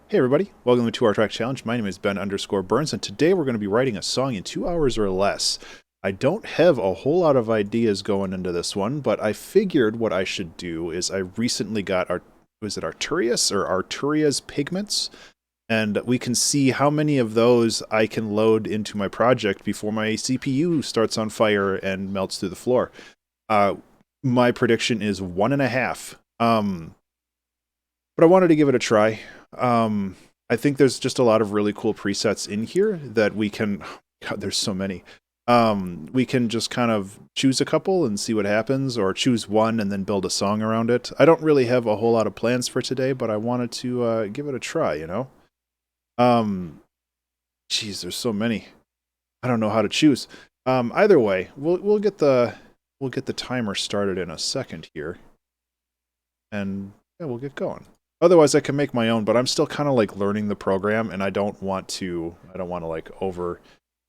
Hey everybody, welcome to our track challenge. My name is Ben_Burns, and today we're going to be writing a song in 2 hours or less. I don't have a whole lot of ideas going into this one, but I figured what I should do is I recently got Arturia's pigments, and we can see how many of those I can load into my project before my CPU starts on fire and melts through the floor. My prediction is 1.5. But I wanted to give it a try. I think there's just a lot of really cool presets in here that we can, God, there's so many. We can just kind of choose a couple and see what happens, or choose one and then build a song around it. I don't really have a whole lot of plans for today, but I wanted to give it a try, you know? Geez, there's so many. I don't know how to choose. Either way, we'll get the timer started in a second here. And yeah, we'll get going. Otherwise, I can make my own, but I'm still kind of like learning the program, and I don't want to like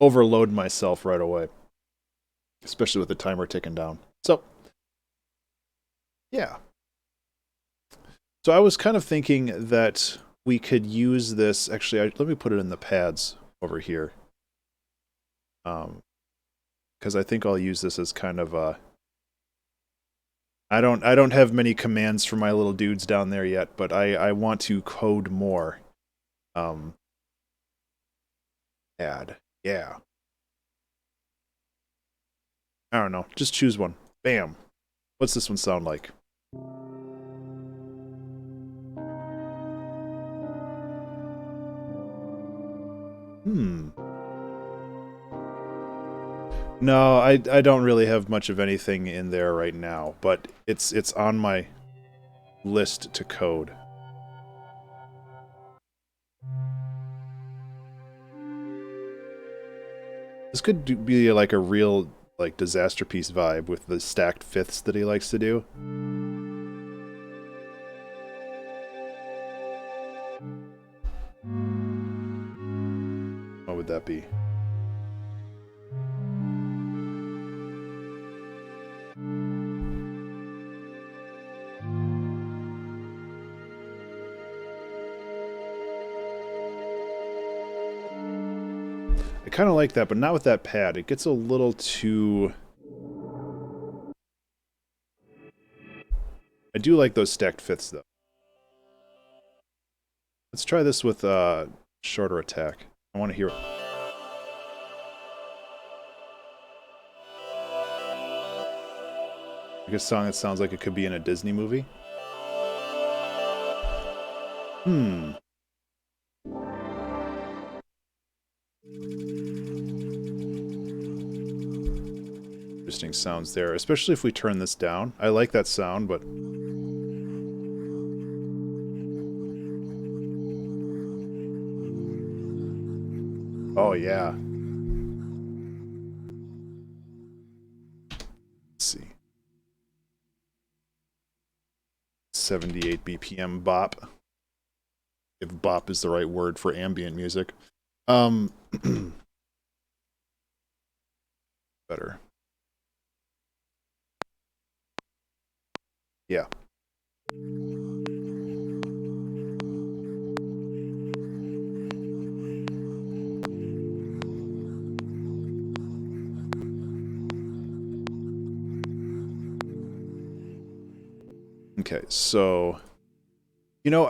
overload myself right away, especially with the timer ticking down. So, yeah. So I was kind of thinking that we could use this. Actually, let me put it in the pads over here, because I think I'll use this as kind of a. I don't have many commands for my little dudes down there yet, but I want to code more. Add. Yeah. I don't know. Just choose one. Bam. What's this one sound like? No, I don't really have much of anything in there right now, but it's on my list to code. This could be like a real like disaster piece vibe with the stacked fifths that he likes to do. What would that be? I kind of like that, but not with that pad. It gets a little too... I do like those stacked fifths, though. Let's try this with shorter attack. I want to hear... Like a song that sounds like it could be in a Disney movie. Interesting sounds there, especially if we turn this down. I like that sound, but... Oh, yeah. Let's see. 78 BPM bop. If bop is the right word for ambient music. Better. Yeah. Okay, so you know,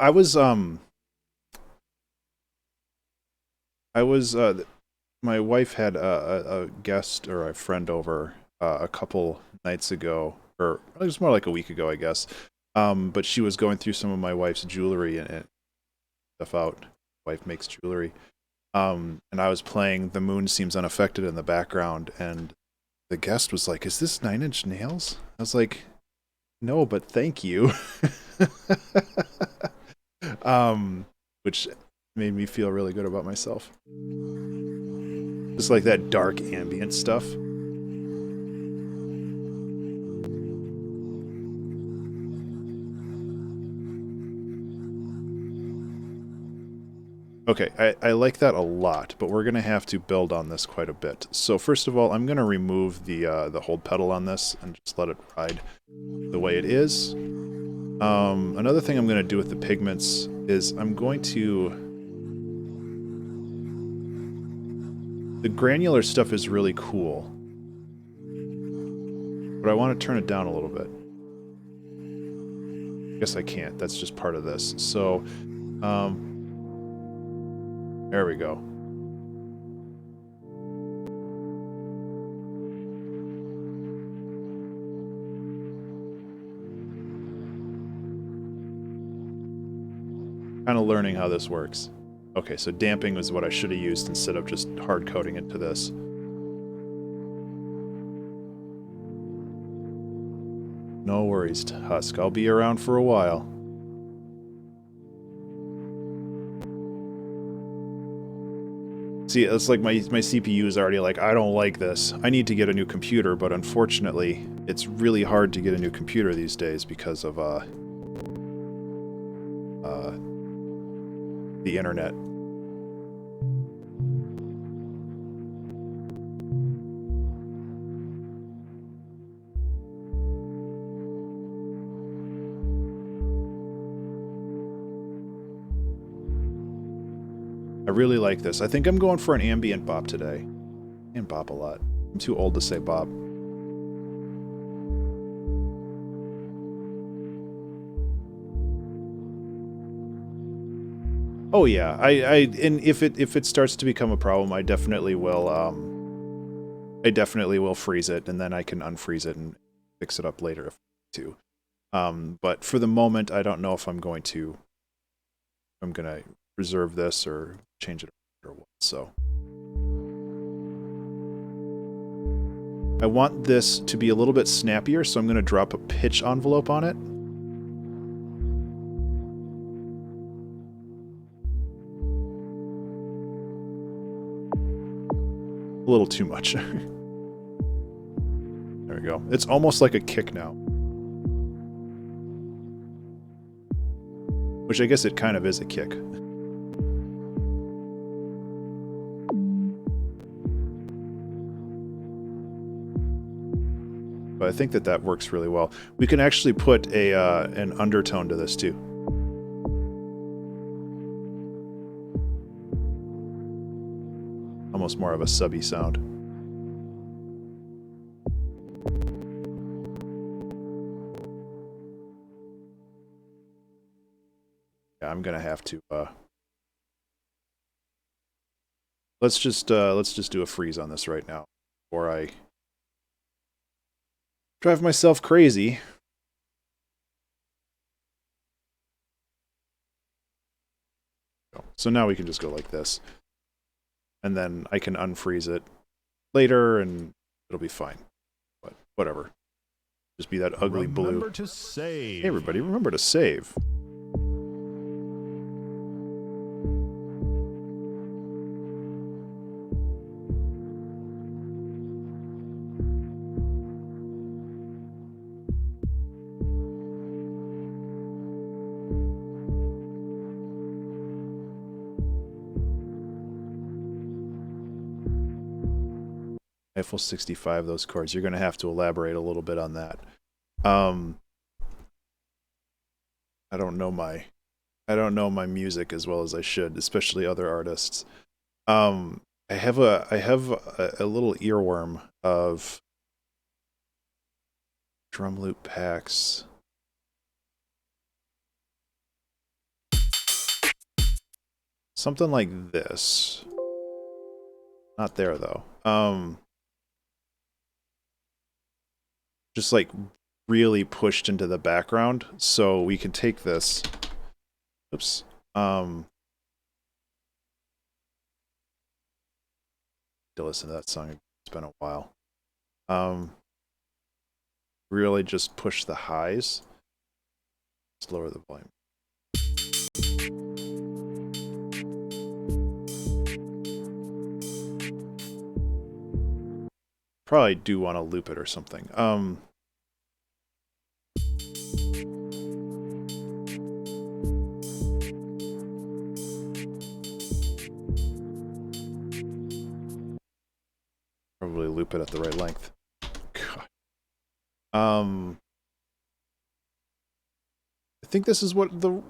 my wife had a guest or a friend over a couple nights ago, or it was more like a week ago, I guess. But she was going through some of my wife's jewelry and stuff out. Wife makes jewelry. And I was playing The Moon Seems Unaffected in the background, and the guest was like, "Is this 9 Inch Nails?" I was like, "No, but thank you." Which made me feel really good about myself. Just like that dark ambient stuff. Okay, I like that a lot, but we're going to have to build on this quite a bit. So first of all, I'm going to remove the hold pedal on this and just let it ride the way it is. Another thing I'm going to do with the pigments is I'm going to... The granular stuff is really cool, but I want to turn it down a little bit. I guess I can't. That's just part of this. So, there we go. Kind of learning how this works. Okay, so damping was what I should have used instead of just hard coding into this. No worries, Husk. I'll be around for a while. See, it's like my CPU is already like, I don't like this. I need to get a new computer, but unfortunately, it's really hard to get a new computer these days because of the internet. I really like this. I think I'm going for an ambient bop today. I can't bop a lot. I'm too old to say bop. Oh yeah, and if it starts to become a problem, I definitely will freeze it, and then I can unfreeze it and fix it up later if I need to. But for the moment, I don't know if I'm going to reserve this or change it or what. So I want this to be a little bit snappier, so I'm going to drop a pitch envelope on it. A little too much. There we go. It's almost like a kick now. Which I guess it kind of is a kick. But I think that works really well. We can actually put an undertone to this too. Almost more of a subby sound. Yeah, I'm gonna have to. Let's just do a freeze on this right now, before I drive myself crazy. So now we can just go like this. And then I can unfreeze it later and it'll be fine. But whatever. Just be that ugly blue. Remember to save. Hey everybody, remember to save. Eiffel 65, those chords. You're going to have to elaborate a little bit on that. I don't know my music as well as I should, especially other artists. I have a little earworm of drum loop packs. Something like this. Not there though. Just like really pushed into the background, so we can take this. Oops. To listen to that song, it's been a while. Really just push the highs. Let's lower the volume. Probably do want to loop it or something. Probably loop it at the right length. God. think this is what the...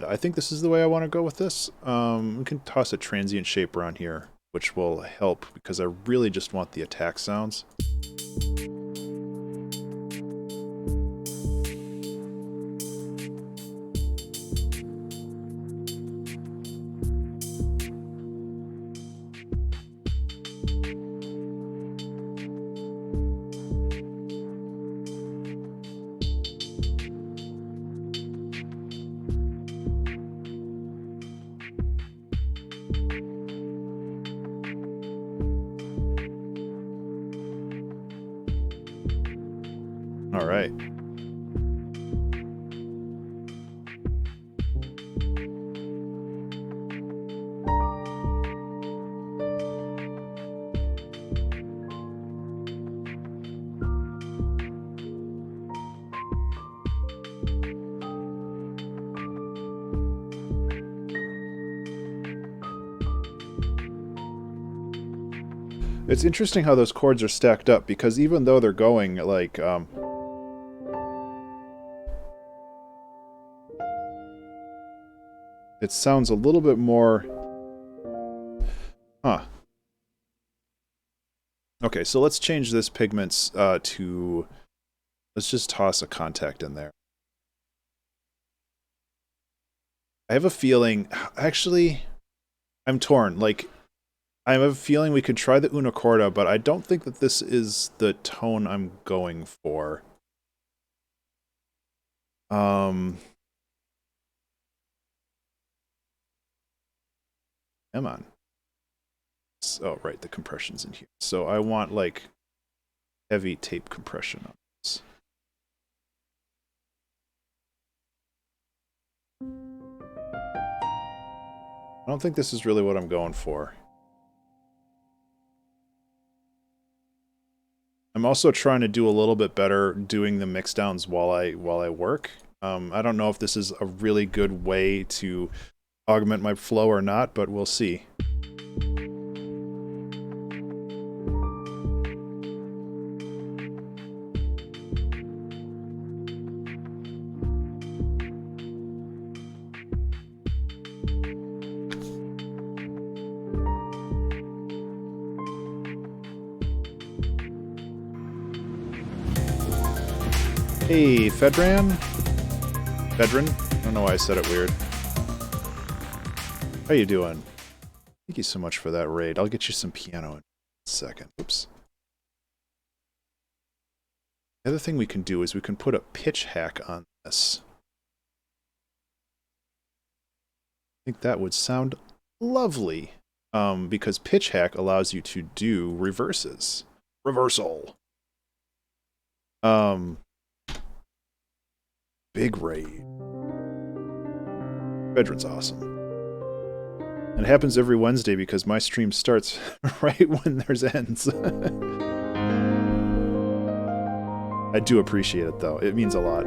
I think this is the way I want to go with this. We can toss a transient shape around here, which will help because I really just want the attack sounds. All right. It's interesting how those chords are stacked up, because even though they're going, like, it sounds a little bit more... Huh. Okay, so let's change this pigments to... Let's just toss a contact in there. I have a feeling... Actually, I'm torn. Like, I have a feeling we could try the una corda, but I don't think that this is the tone I'm going for. Come on. Oh, right, the compression's in here. So I want, like, heavy tape compression on this. I don't think this is really what I'm going for. I'm also trying to do a little bit better doing the mixdowns while I work. I don't know if this is a really good way to augment my flow or not, but we'll see. Hey, Fedran? I don't know why I said it weird. How you doing? Thank you so much for that raid. I'll get you some piano in a second. Oops. The other thing we can do is we can put a pitch hack on this. I think that would sound lovely. Because pitch hack allows you to do reverses. Reversal. Big raid. Bedron's awesome. And it happens every Wednesday because my stream starts right when there's ends. I do appreciate it, though. It means a lot.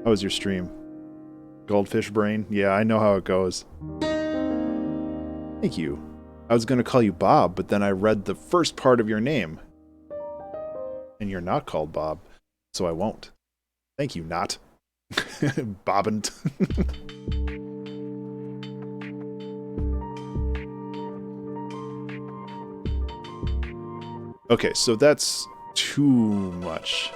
How was your stream? Goldfish brain? Yeah, I know how it goes. Thank you. I was going to call you Bob, but then I read the first part of your name. And you're not called Bob, so I won't. Thank you, not. Bobbant. Okay, so that's too much.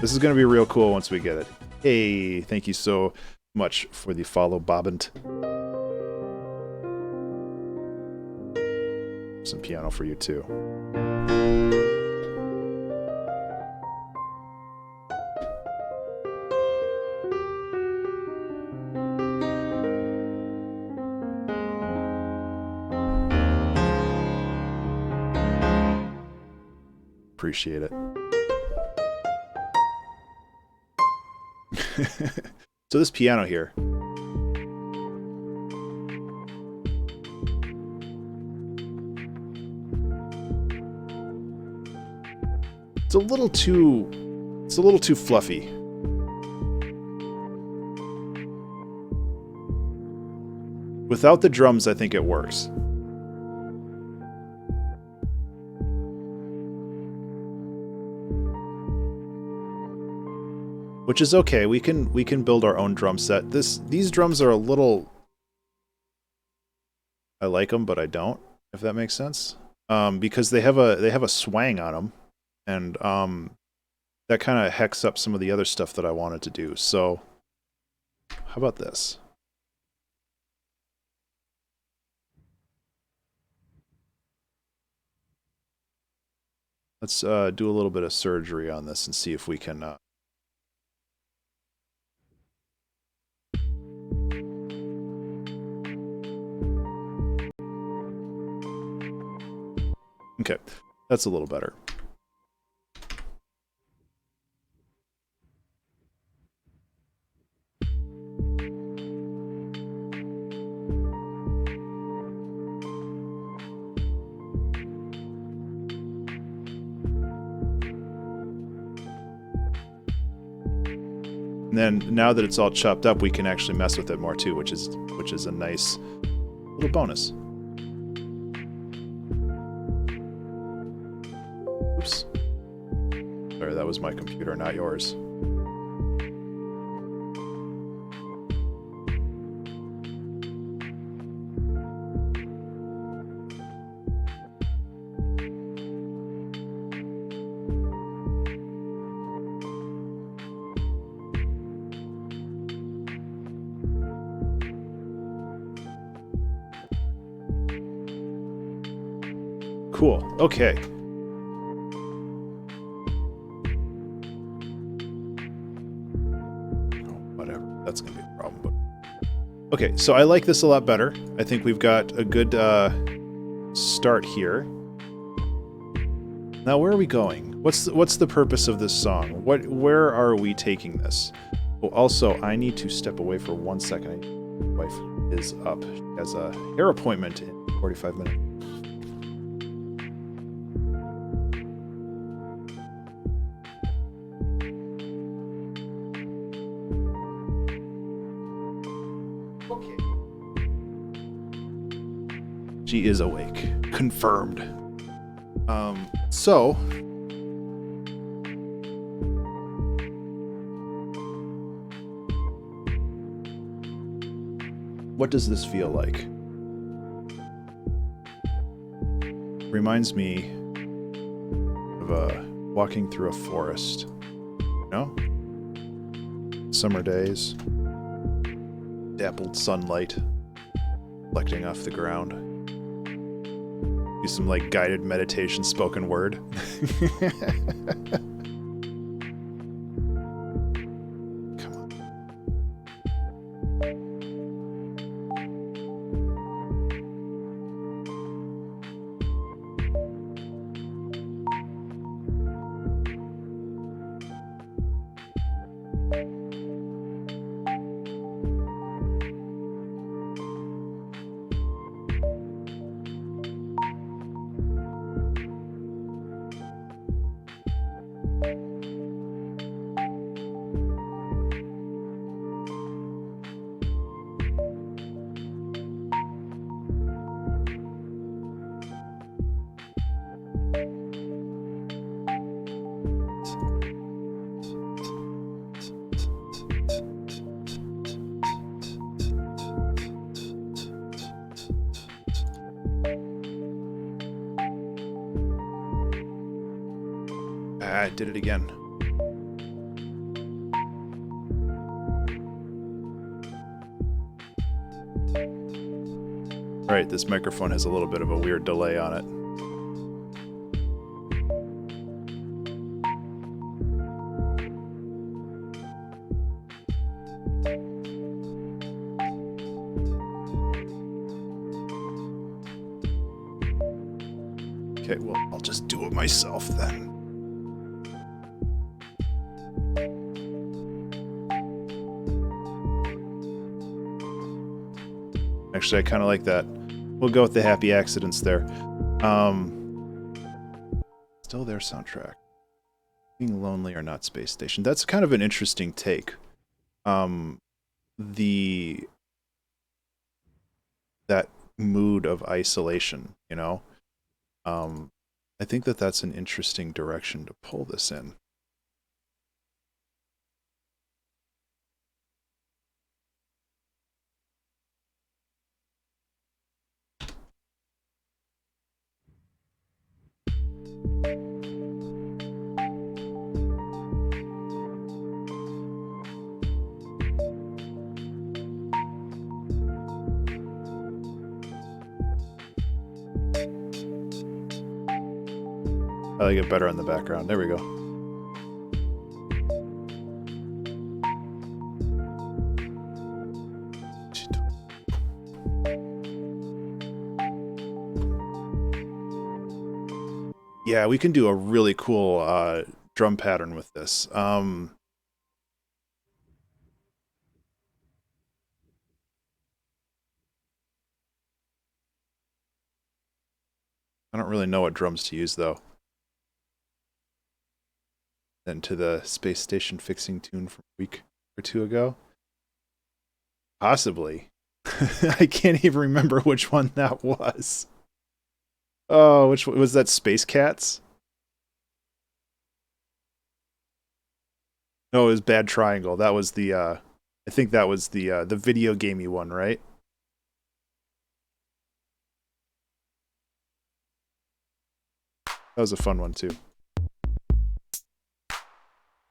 This is going to be real cool once we get it. Hey, thank you so much for the follow, Bobbant. Some piano for you, too. Appreciate it. So this piano here. It's a little too It's a little too fluffy. Without the drums, I think it works. Which is okay. We can build our own drum set. These drums are a little. I like them, but I don't. If that makes sense, because they have a swang on them, and that kind of hecks up some of the other stuff that I wanted to do. So, how about this? Let's do a little bit of surgery on this and see if we can. Okay, that's a little better. And then now that it's all chopped up, we can actually mess with it more too, which is a nice little bonus. Oops. Sorry, that was my computer, not yours. Cool. Okay. That's going to be a problem. But okay, so I like this a lot better. I think we've got a good start here. Now, where are we going? What's the purpose of this song? Where are we taking this? Oh, also, I need to step away for 1 second. My wife is up. She has a hair appointment in 45 minutes. She is awake. Confirmed. So what does this feel like? Reminds me of walking through a forest. You know? Summer days. Dappled sunlight reflecting off the ground. Do some like guided meditation spoken word. Come on. I did it again. Alright, this microphone has a little bit of a weird delay on it. Okay, well, I'll just do it myself then. Actually, I kind of like that. We'll go with the happy accidents there. Still their soundtrack. Being lonely or not space station. That's kind of an interesting take. That mood of isolation, you know? I think that that's an interesting direction to pull this in. I like it better on the background. There we go. Yeah, we can do a really cool drum pattern with this. I don't really know what drums to use, though. Then to the space station fixing tune from a week or two ago? Possibly. I can't even remember which one that was. Oh, which was that? Space Cats? No, it was Bad Triangle. That was the I think that was the video gamey one, right? That was a fun one too.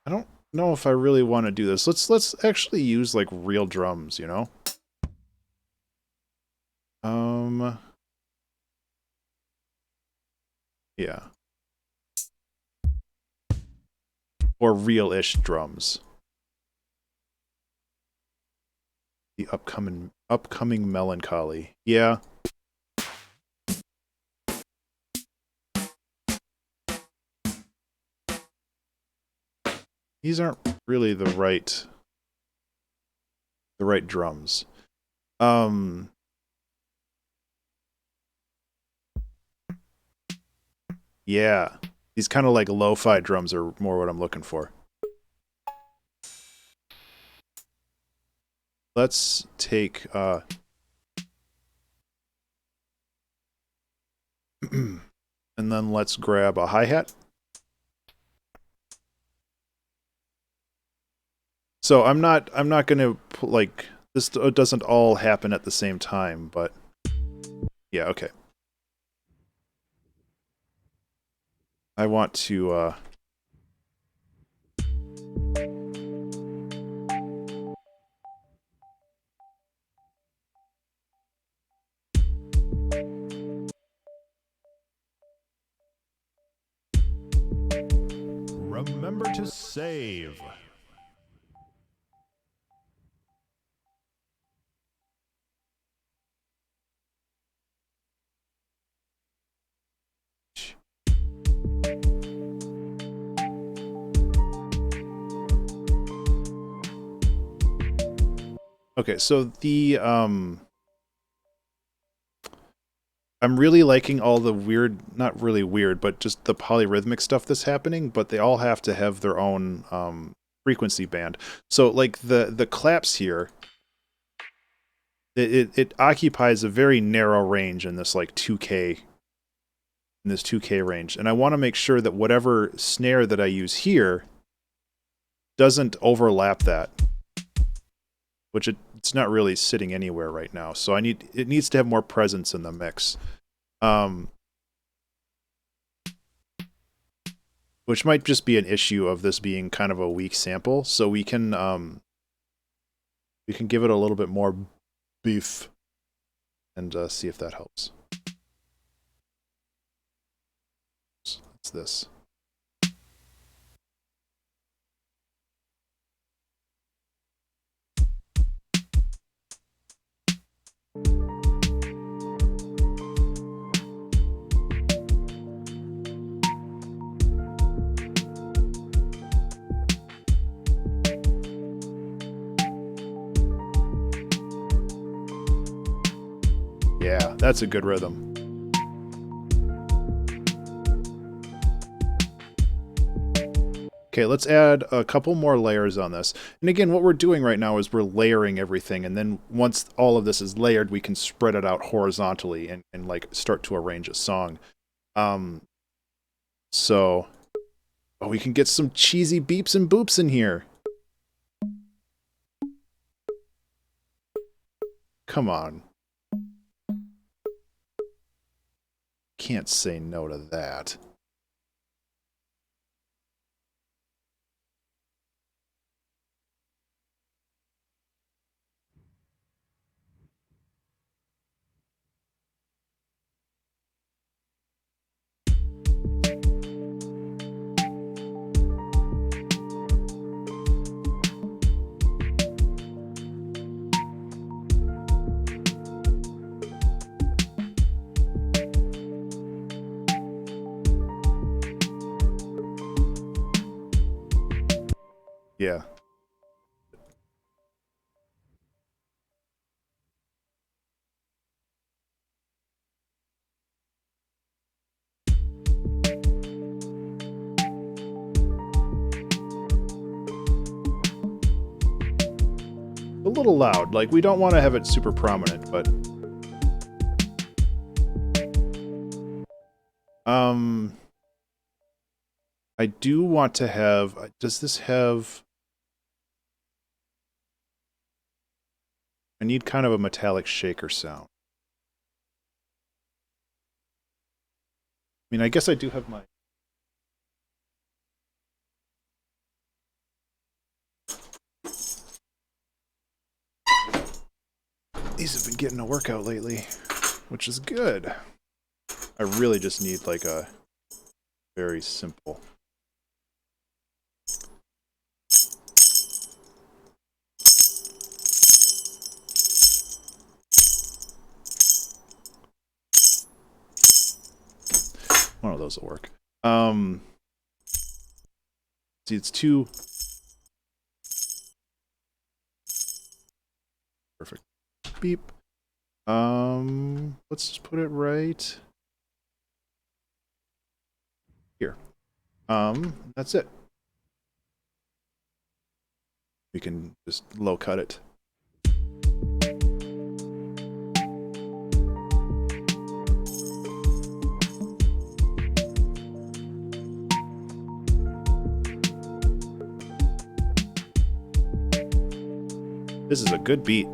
I don't know if I really want to do this. Let's actually use like real drums, you know? Yeah. Or real-ish drums. The upcoming melancholy. Yeah. These aren't really the right drums. Yeah. These kind of like lo-fi drums are more what I'm looking for. Let's take and then let's grab a hi-hat. So I'm not gonna like this doesn't all happen at the same time, but yeah, okay. I want to remember to save. Okay, so the I'm really liking all the weird, not really weird, but just the polyrhythmic stuff that's happening, but they all have to have their own frequency band. So like the claps here, it occupies a very narrow range in this like 2K range, and I want to make sure that whatever snare that I use here doesn't overlap that, which it's not really sitting anywhere right now. So it needs to have more presence in the mix. Which might just be an issue of this being kind of a weak sample, so we can give it a little bit more beef and see if that helps. It's this. Yeah, that's a good rhythm. Okay, let's add a couple more layers on this. And again, what we're doing right now is we're layering everything, and then once all of this is layered, we can spread it out horizontally and like start to arrange a song. So, oh, we can get some cheesy beeps and boops in here. Come on. Can't say no to that. Yeah. A little loud. Like, we don't want to have it super prominent, but... I do want to have... Does this have... I need kind of a metallic shaker sound. I mean, I guess I do have my... These have been getting a workout lately, which is good. I really just need like a very simple... One of those will work. See, it's too... Perfect. Beep. Let's just put it right here. That's it. We can just low cut it. This is a good beat.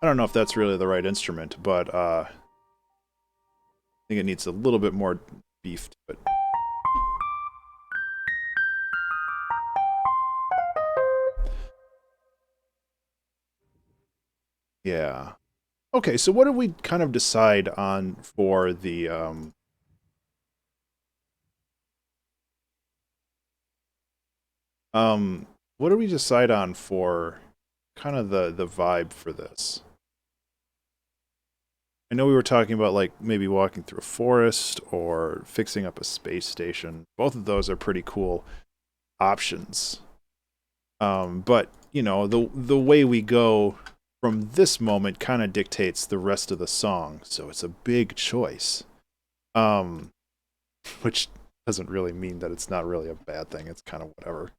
I don't know if that's really the right instrument, but I think it needs a little bit more beef to it. Yeah. Okay, so what did we kind of decide on for the what did we decide on for kind of the vibe for this? I know we were talking about like maybe walking through a forest or fixing up a space station. Both of those are pretty cool options. But you know, the way we go from this moment kind of dictates the rest of the song, so it's a big choice. Which doesn't really mean that it's not really a bad thing. It's kind of whatever.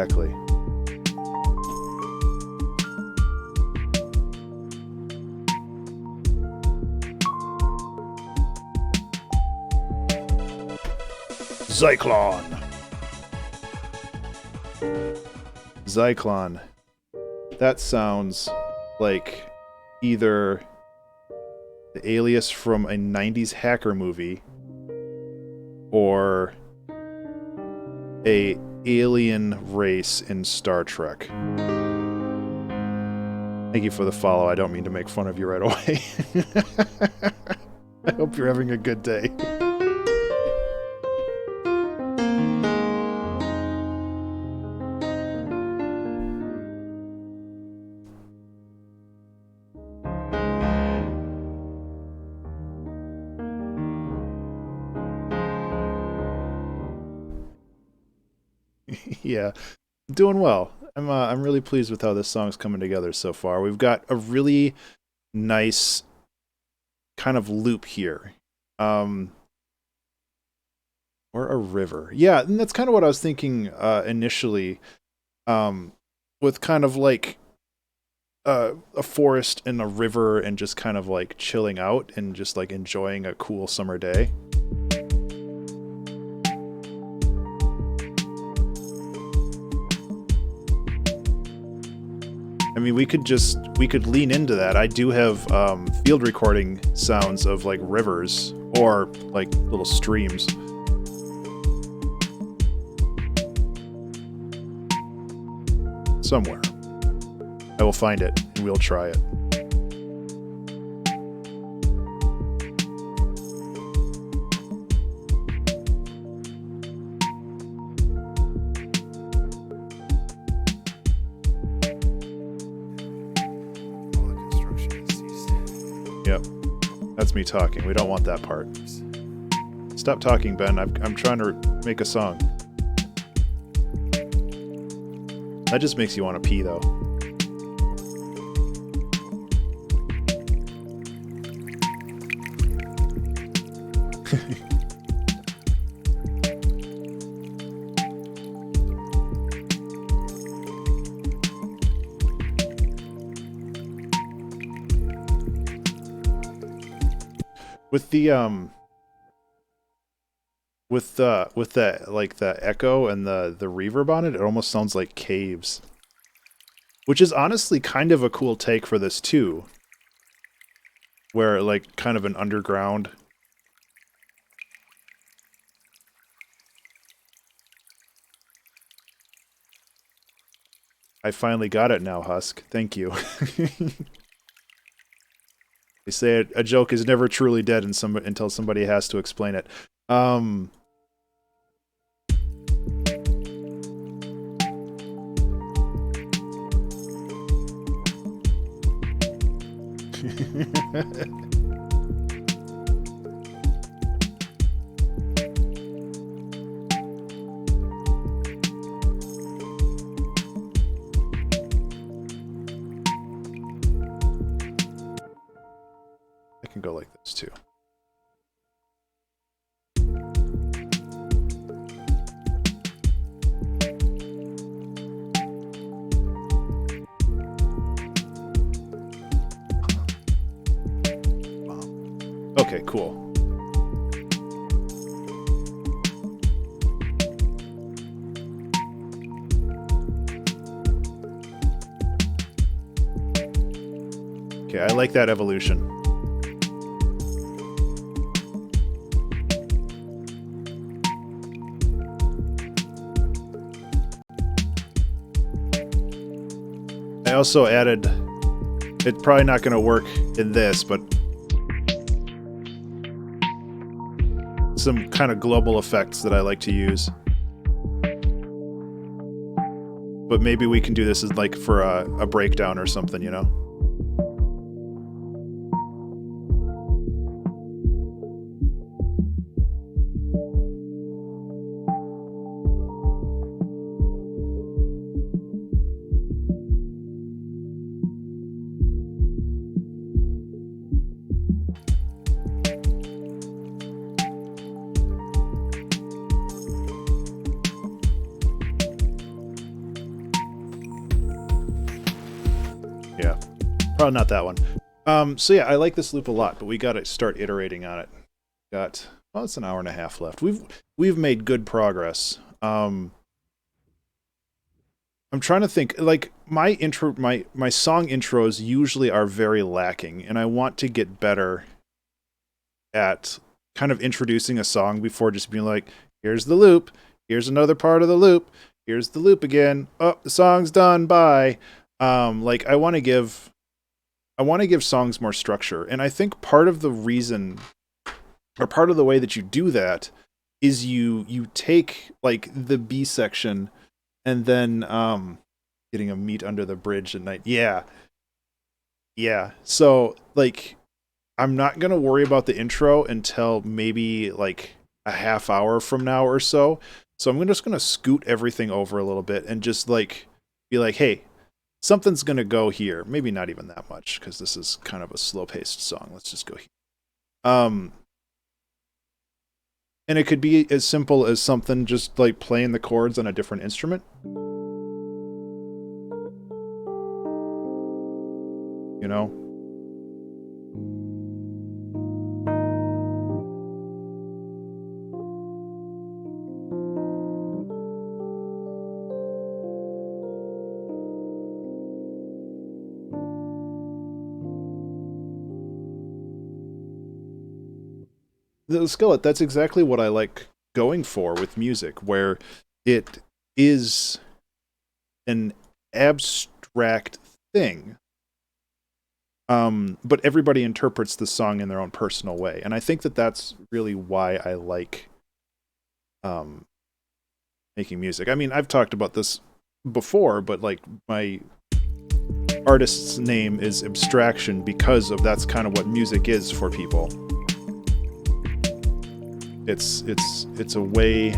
Exactly. Zyklon. Zyklon. That sounds like either the alias from a 90s hacker movie or a alien race in Star Trek. Thank you for the follow. I don't mean to make fun of you right away. I hope you're having a good day. Yeah, doing well. I'm really pleased with how this song's coming together so far. We've got a really nice kind of loop here. Or a river. Yeah, and that's kind of what I was thinking initially. With kind of like a forest and a river and just kind of like chilling out and just like enjoying a cool summer day. I mean, we could lean into that. I do have field recording sounds of like rivers or like little streams. Somewhere. I will find it and we'll try it. Yep. That's me talking. We don't want that part. Stop talking, Ben. I'm trying to make a song. That just makes you want to pee, though. With the like the echo and the reverb on it, it almost sounds like caves. Which is honestly kind of a cool take for this too. Where like kind of an underground. I finally got it now, Husk. Thank you. They say a joke is never truly dead until somebody has to explain it. I can go like this too. Okay, cool. Okay, I like that evolution. I also added, it's probably not going to work in this, but some kind of global effects that I like to use. But maybe we can do this as like for a breakdown or something, you know? Yeah, probably not that one. So yeah, I like this loop a lot, but we got to start iterating on it. Well, it's an hour and a half left. We've made good progress. I'm trying to think, like, my song intros usually are very lacking, and I want to get better at kind of introducing a song before just being like, here's the loop, here's another part of the loop, here's the loop again, oh, the song's done, bye. Like, I want to give songs more structure, and I think part of the reason, or part of the way that you do that, is you take, like, the B section, and then getting a meat under the bridge at night. Yeah. So, like, I'm not gonna worry about the intro until maybe like a half hour from now or so. So I'm just gonna scoot everything over a little bit and just like be like, hey, something's gonna go here. Maybe not even that much, because this is kind of a slow-paced song. Let's just go here. And it could be as simple as something just like playing the chords on a different instrument. You know? The skillet, that's exactly what I like going for with music, where it is an abstract thing, but everybody interprets the song in their own personal way. And I think that that's really why I like making music. I mean, I've talked about this before, but like, my artist's name is Abstraction because of that's kind of what music is for people. It's a way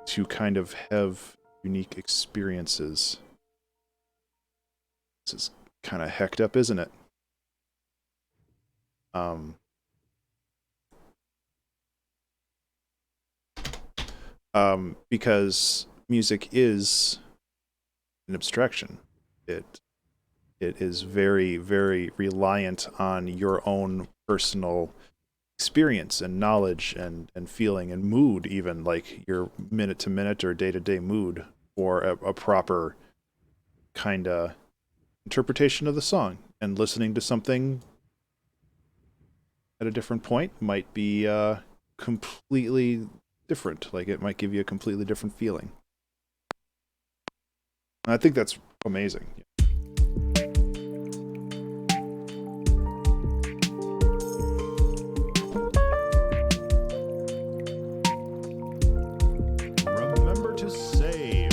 to kind of have unique experiences. This is kind of hecked up, isn't it? Because music is an abstraction. It is very, very reliant on your own personal experience and knowledge and feeling and mood, even like your minute to minute or day to day mood for a proper kind of interpretation of the song. And listening to something at a different point might be completely different. Like, it might give you a completely different feeling. And I think that's amazing. Remember to save.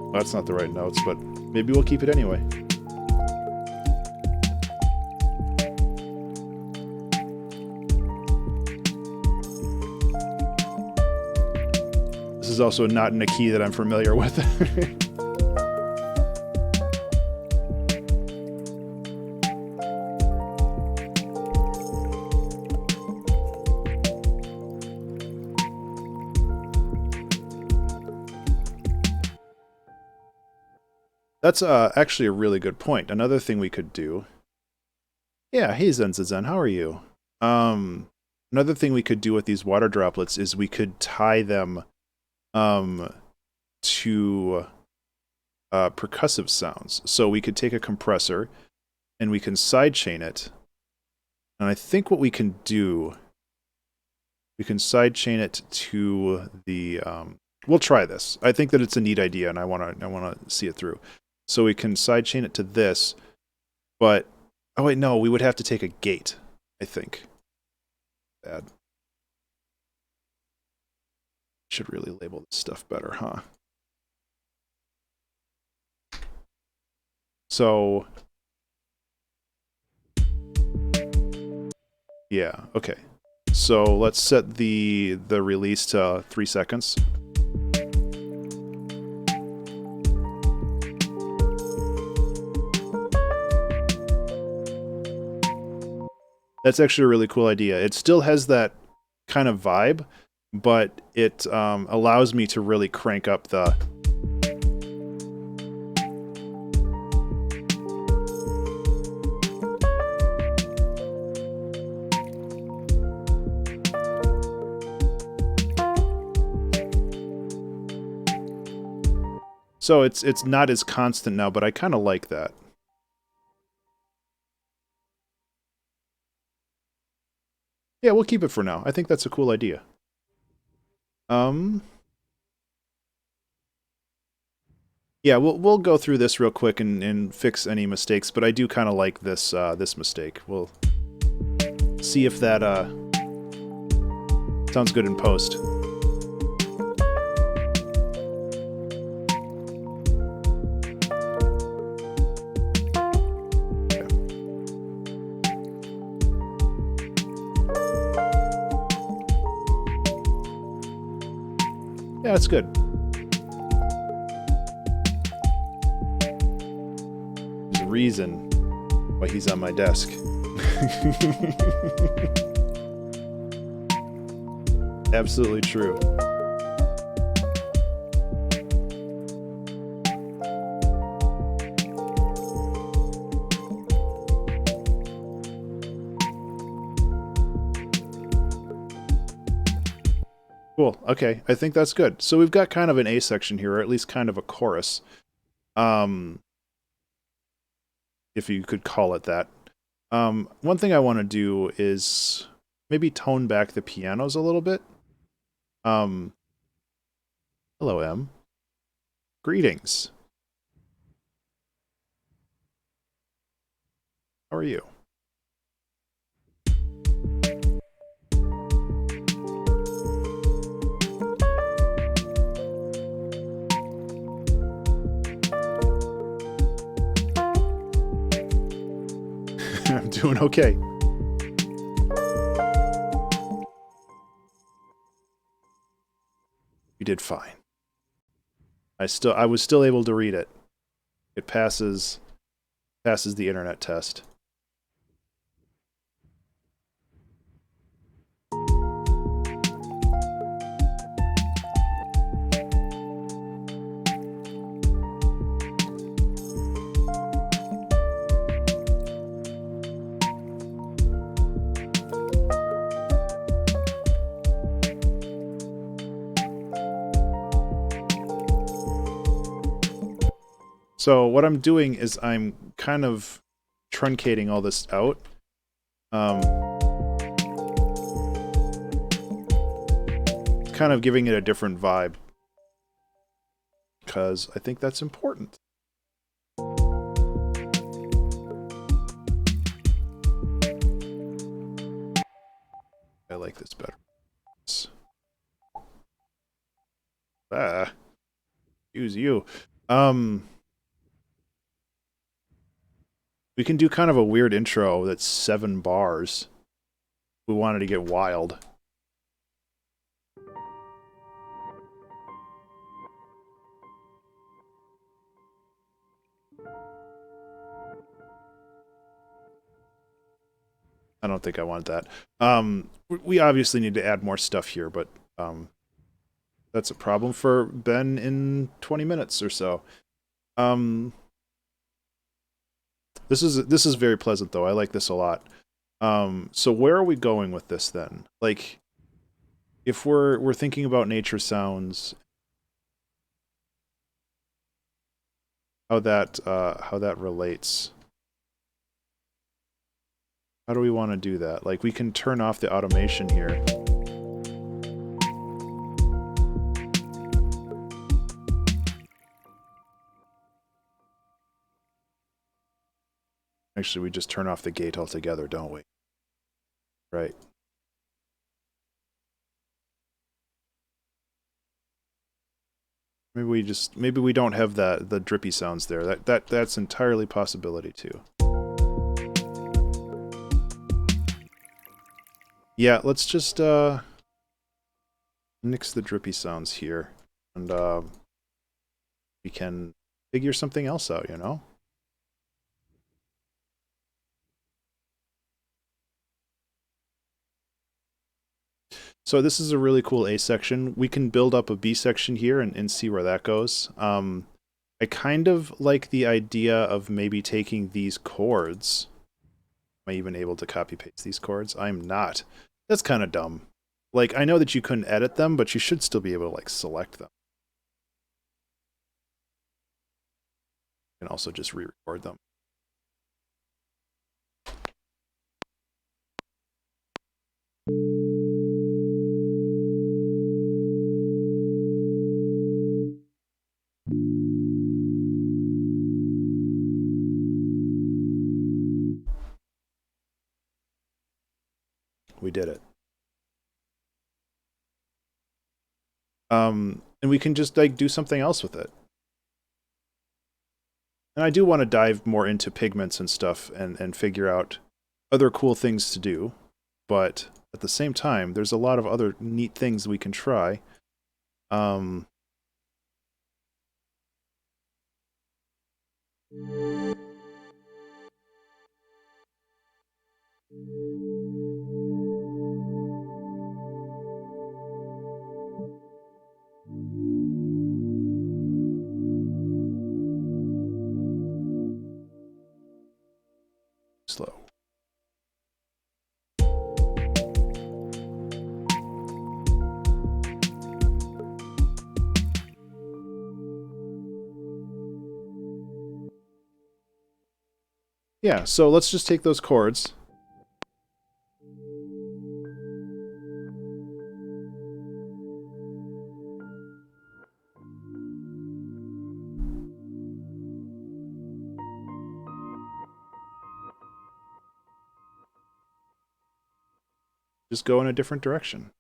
Well, that's not the right notes, but maybe we'll keep it anyway. This is also not in a key that I'm familiar with. That's actually a really good point. Another thing we could do... Yeah, hey Zen, how are you? Another thing we could do with these water droplets is we could tie them to percussive sounds. So we could take a compressor and we can sidechain it. And I think what we can do, we can sidechain it to the... we'll try this. I think that it's a neat idea, and I want to see it through. So we can sidechain it to this, but... Oh wait, no, we would have to take a gate, I think. Bad. Should really label this stuff better, huh? So... Yeah, okay. So let's set the release to 3 seconds. That's actually a really cool idea. It still has that kind of vibe, but it allows me to really crank up the... So it's not as constant now, but I kind of like that. Yeah, we'll keep it for now. I think that's a cool idea. Yeah, we'll go through this real quick and fix any mistakes, but I do kind of like this this mistake. We'll see if that sounds good in post. Yeah, that's good. There's a reason why he's on my desk. Absolutely true. Cool. Okay, I think that's good. So we've got kind of an A section here, or at least kind of a chorus. If you could call it that. One thing I want to do is maybe tone back the pianos a little bit. Hello, M. Greetings. How are you? I'm doing okay. You did fine. I was still able to read it. It passes the internet test. So what I'm doing is I'm kind of truncating all this out. Kind of giving it a different vibe. Because I think that's important. I like this better. Use you. We can do kind of a weird intro that's 7 bars. We wanted to get wild. I don't think I want that. We obviously need to add more stuff here, but that's a problem for Ben in 20 minutes or so. This is very pleasant though. I like this a lot. So where are we going with this then? Like, if we're thinking about nature sounds, how that relates. How do we want to do that? Like, we can turn off the automation here. Actually, we just turn off the gate altogether, don't we? Right. Maybe we don't have the drippy sounds there. That's entirely possibility too. Yeah, let's just nix the drippy sounds here, and we can figure something else out, you know? So this is a really cool A section. We can build up a B section here and see where that goes. I kind of like the idea of maybe taking these chords. Am I even able to copy paste these chords? I'm not. That's kind of dumb. Like, I know that you couldn't edit them, but you should still be able to, like, select them. You can also just re-record them. We did it. And we can just, like, do something else with it. And I do want to dive more into pigments and stuff and figure out other cool things to do. But at the same time, there's a lot of other neat things we can try. Slow. Yeah, so let's just take those chords. Just go in a different direction.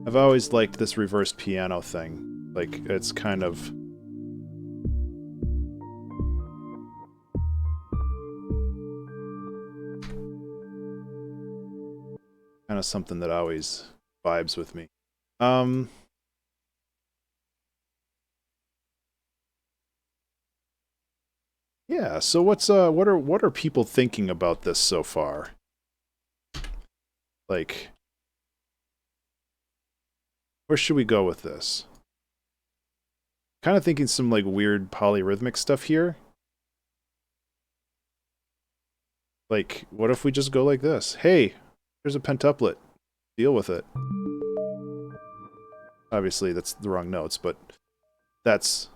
I've always liked this reversed piano thing. Like, it's kind of... kind of something that always vibes with me. Yeah, so what are people thinking about this so far? Like, where should we go with this? Kind of thinking some, like, weird polyrhythmic stuff here. Like, what if we just go like this? Hey, there's a pentuplet. Deal with it. Obviously, that's the wrong notes, but that's...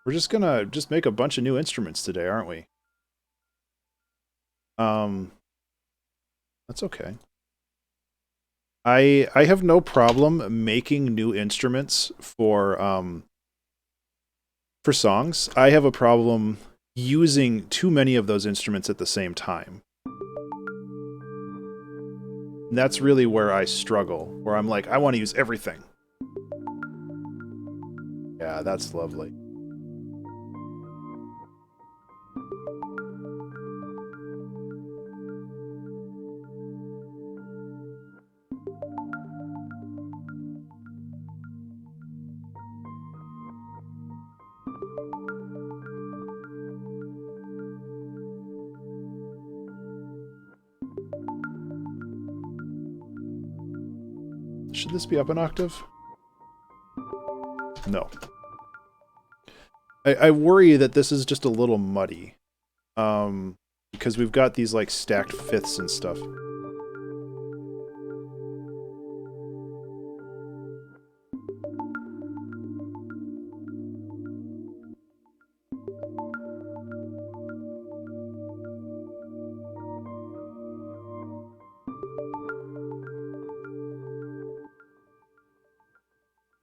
We're just gonna make a bunch of new instruments today, aren't we? That's okay. I have no problem making new instruments for songs. I have a problem using too many of those instruments at the same time. And that's really where I struggle, where I'm like, I want to use everything. Yeah, that's lovely. Should this be up an octave? No. I worry that this is just a little muddy. Because we've got these, like, stacked fifths and stuff.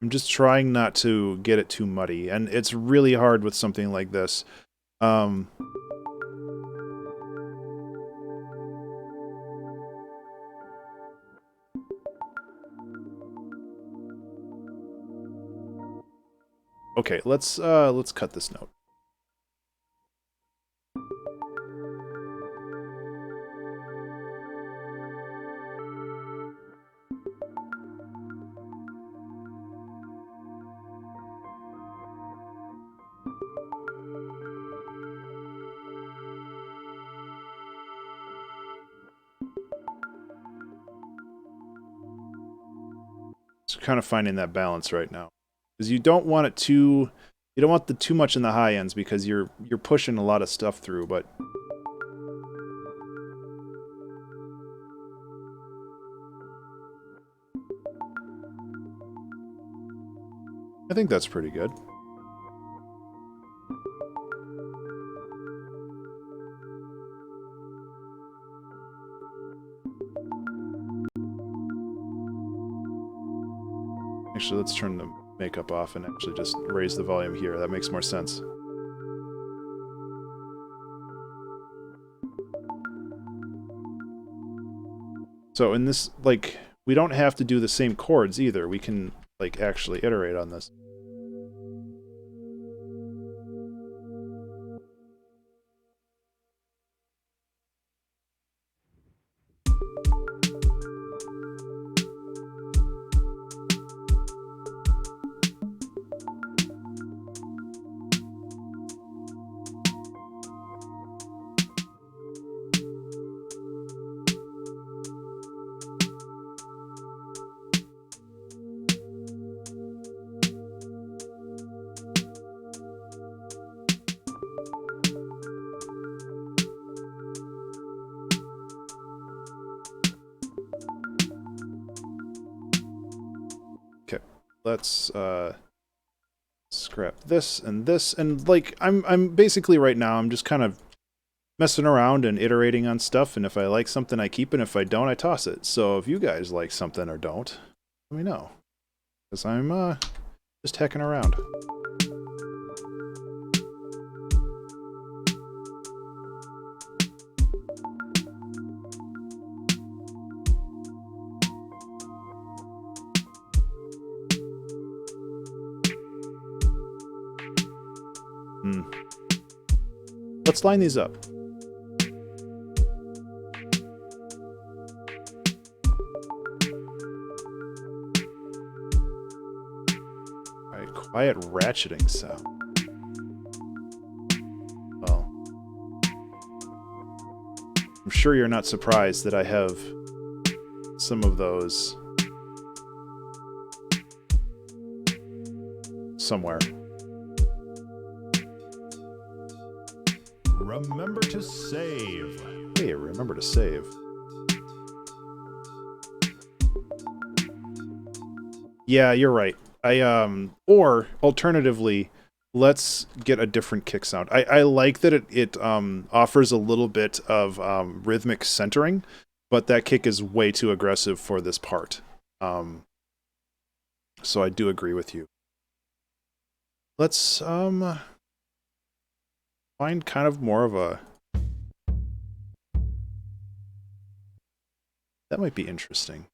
I'm just trying not to get it too muddy, and it's really hard with something like this. Okay, let's cut this note. Just kind of finding that balance right now, because you don't want it too, you don't want the too much in the high ends because you're pushing a lot of stuff through. But I think that's pretty good. Actually, let's turn the makeup off and actually just raise the volume here. That makes more sense. So in this, like, we don't have to do the same chords either. We can, like, actually iterate on this. Okay, let's scrap this, and like I'm basically right now I'm just kind of messing around and iterating on stuff, and if I like something I keep it, and if I don't I toss it. So if you guys like something or don't, let me know, because I'm just hecking around. Let's line these up. Alright, quiet ratcheting sound. Well, I'm sure you're not surprised that I have some of those somewhere. Remember to save. Hey, remember to save. Yeah, you're right. Or alternatively, let's get a different kick sound. I like that it offers a little bit of rhythmic centering, but that kick is way too aggressive for this part. So I do agree with you. Let's find kind of more of a... That might be interesting.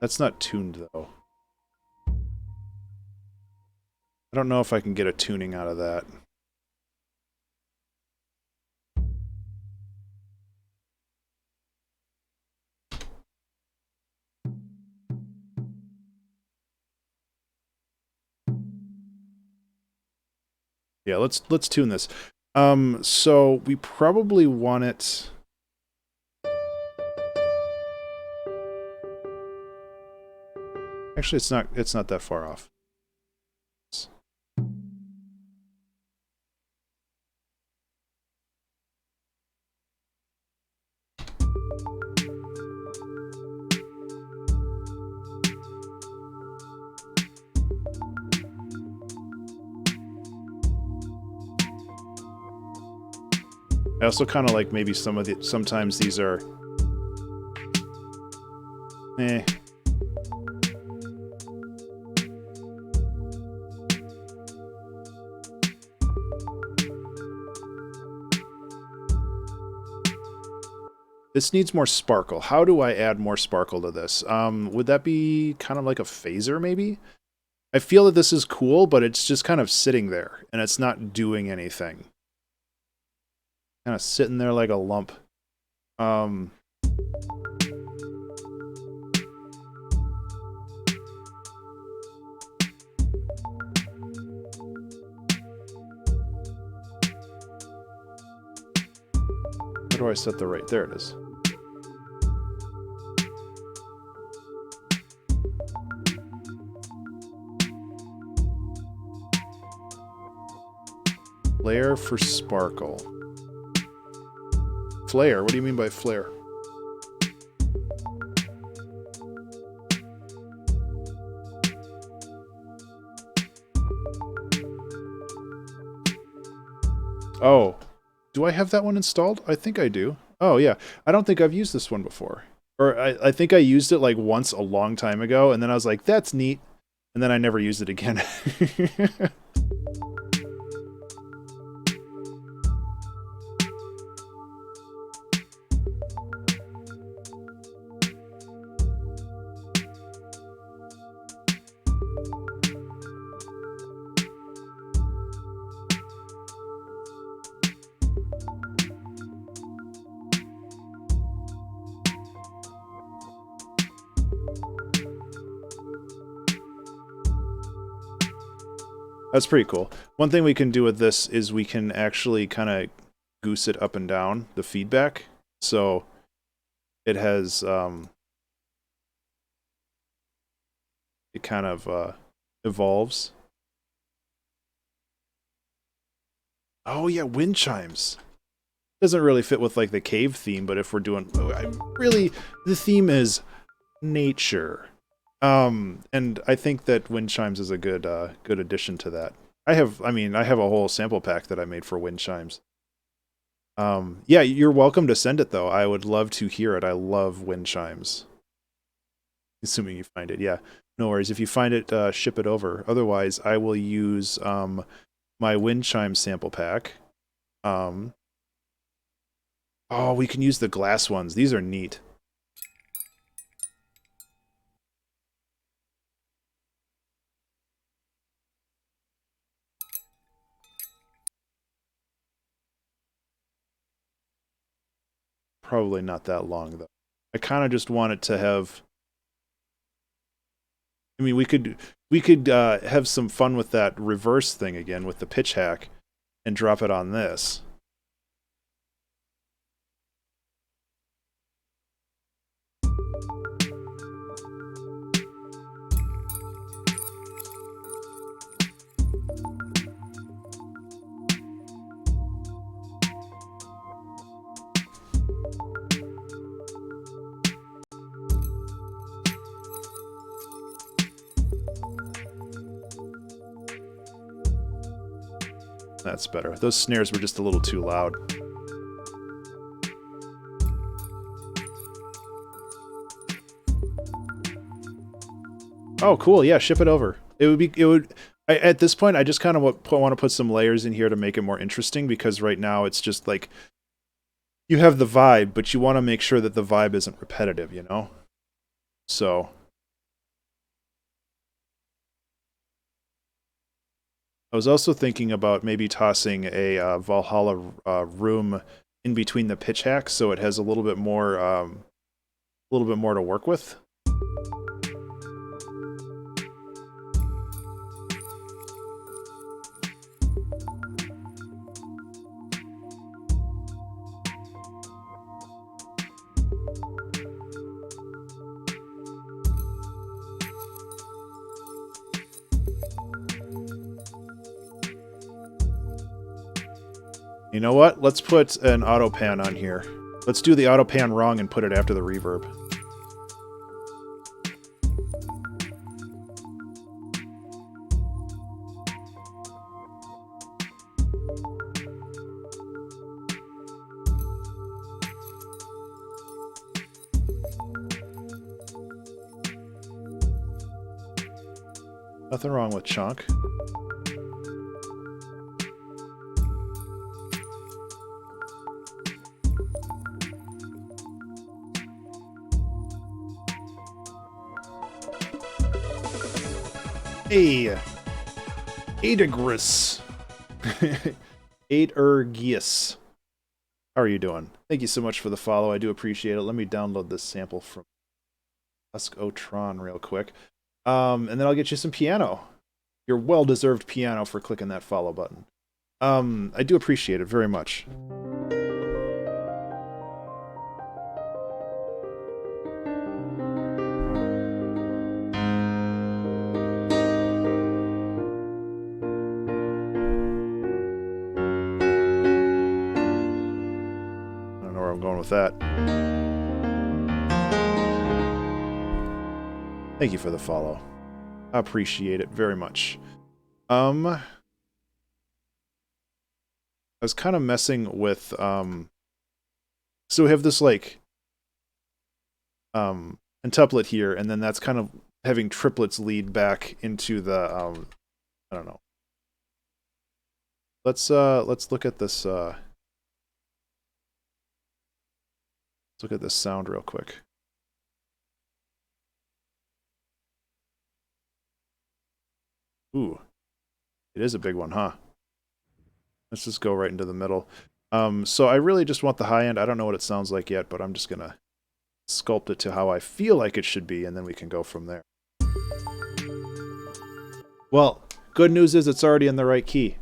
That's not tuned, though. I don't know if I can get a tuning out of that. Yeah, let's tune this. So we probably want it... Actually, it's not that far off. I also kind of like maybe sometimes these are... This needs more sparkle. How do I add more sparkle to this? Would that be kind of like a phaser, maybe? I feel that this is cool, but it's just kind of sitting there, and it's not doing anything. Kind of sitting there like a lump. How do I set the rate? There it is. Flare for sparkle. Flare? What do you mean by flare? Oh. Do I have that one installed? I think I do. Oh, yeah. I don't think I've used this one before. Or I think I used it like once a long time ago, and then I was like, that's neat. And then I never used it again. That's pretty cool. One thing we can do with this is we can actually kind of goose it up and down, the feedback. So it has, it kind of evolves. Oh yeah, wind chimes. Doesn't really fit with like the cave theme, but if we're doing, really, the theme is nature. And I think that wind chimes is a good good addition to that. I have a whole sample pack that I made for wind chimes. Yeah, you're welcome to send it though. I would love to hear it. I love wind chimes. Assuming you find it, yeah. No worries. If you find it, ship it over. Otherwise, I will use my wind chime sample pack. Oh, we can use the glass ones. These are neat. Probably not that long, though. I kind of just want it to have... I mean, we could have some fun with that reverse thing again with the pitch hack and drop it on this. That's better. Those snares were just a little too loud. Oh, cool. Yeah, ship it over. At this point, I just kind of want to put some layers in here to make it more interesting, because right now it's just like, you have the vibe, but you want to make sure that the vibe isn't repetitive, you know? So... I was also thinking about maybe tossing a Valhalla room in between the pitch hacks, so it has a little bit more to work with. You know what? Let's put an auto pan on here. Let's do the auto pan wrong and put it after the reverb. Nothing wrong with chunk. Hey, Adagris. Adergius. How are you doing? Thank you so much for the follow. I do appreciate it. Let me download this sample from Huskotron real quick. And then I'll get you some piano. Your well-deserved piano for clicking that follow button. I do appreciate it very much. I don't know where I'm going with that. Thank you for the follow. I appreciate it very much. I was kind of messing with, so we have this, like, intuplet here, and then that's kind of having triplets lead back into the, I don't know. Let's look at this, let's look at this sound real quick. Ooh. It is a big one, huh? Let's just go right into the middle. So I really just want the high end. I don't know what it sounds like yet, but I'm just gonna sculpt it to how I feel like it should be, and then we can go from there. Well, good news is it's already in the right key.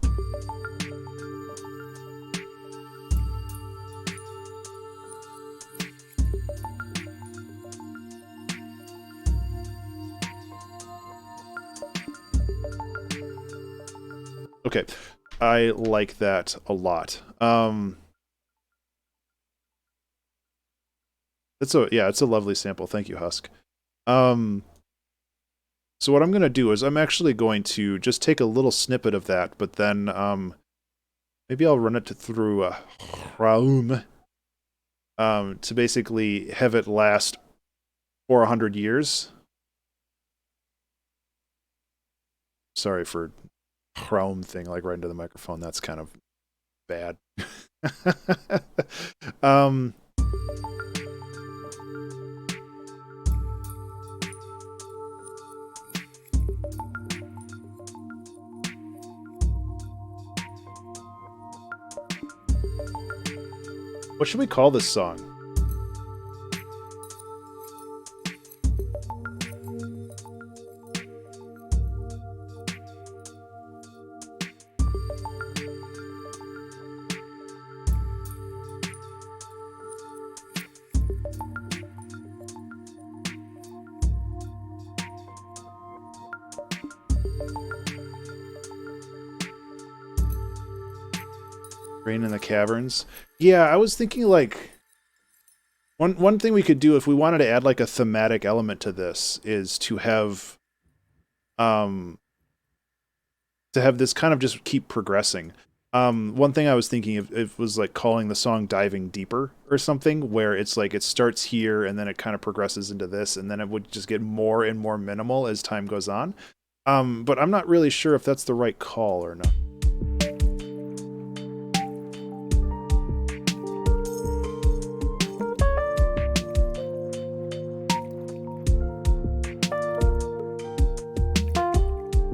Okay, I like that a lot. It's a lovely sample. Thank you, Husk. So what I'm going to do is I'm actually going to just take a little snippet of that, but then maybe I'll run it through a Chrome to basically have it last for 100 years. Sorry for Chrome thing, like right into the microphone. That's kind of bad. What should we call this song? Rain in the Caverns. Yeah, I was thinking like one thing we could do if we wanted to add like a thematic element to this is to have this kind of just keep progressing. One thing I was thinking of it was like calling the song Diving Deeper or something, where it's like it starts here and then it kind of progresses into this, and then it would just get more and more minimal as time goes on. But I'm not really sure if that's the right call or not.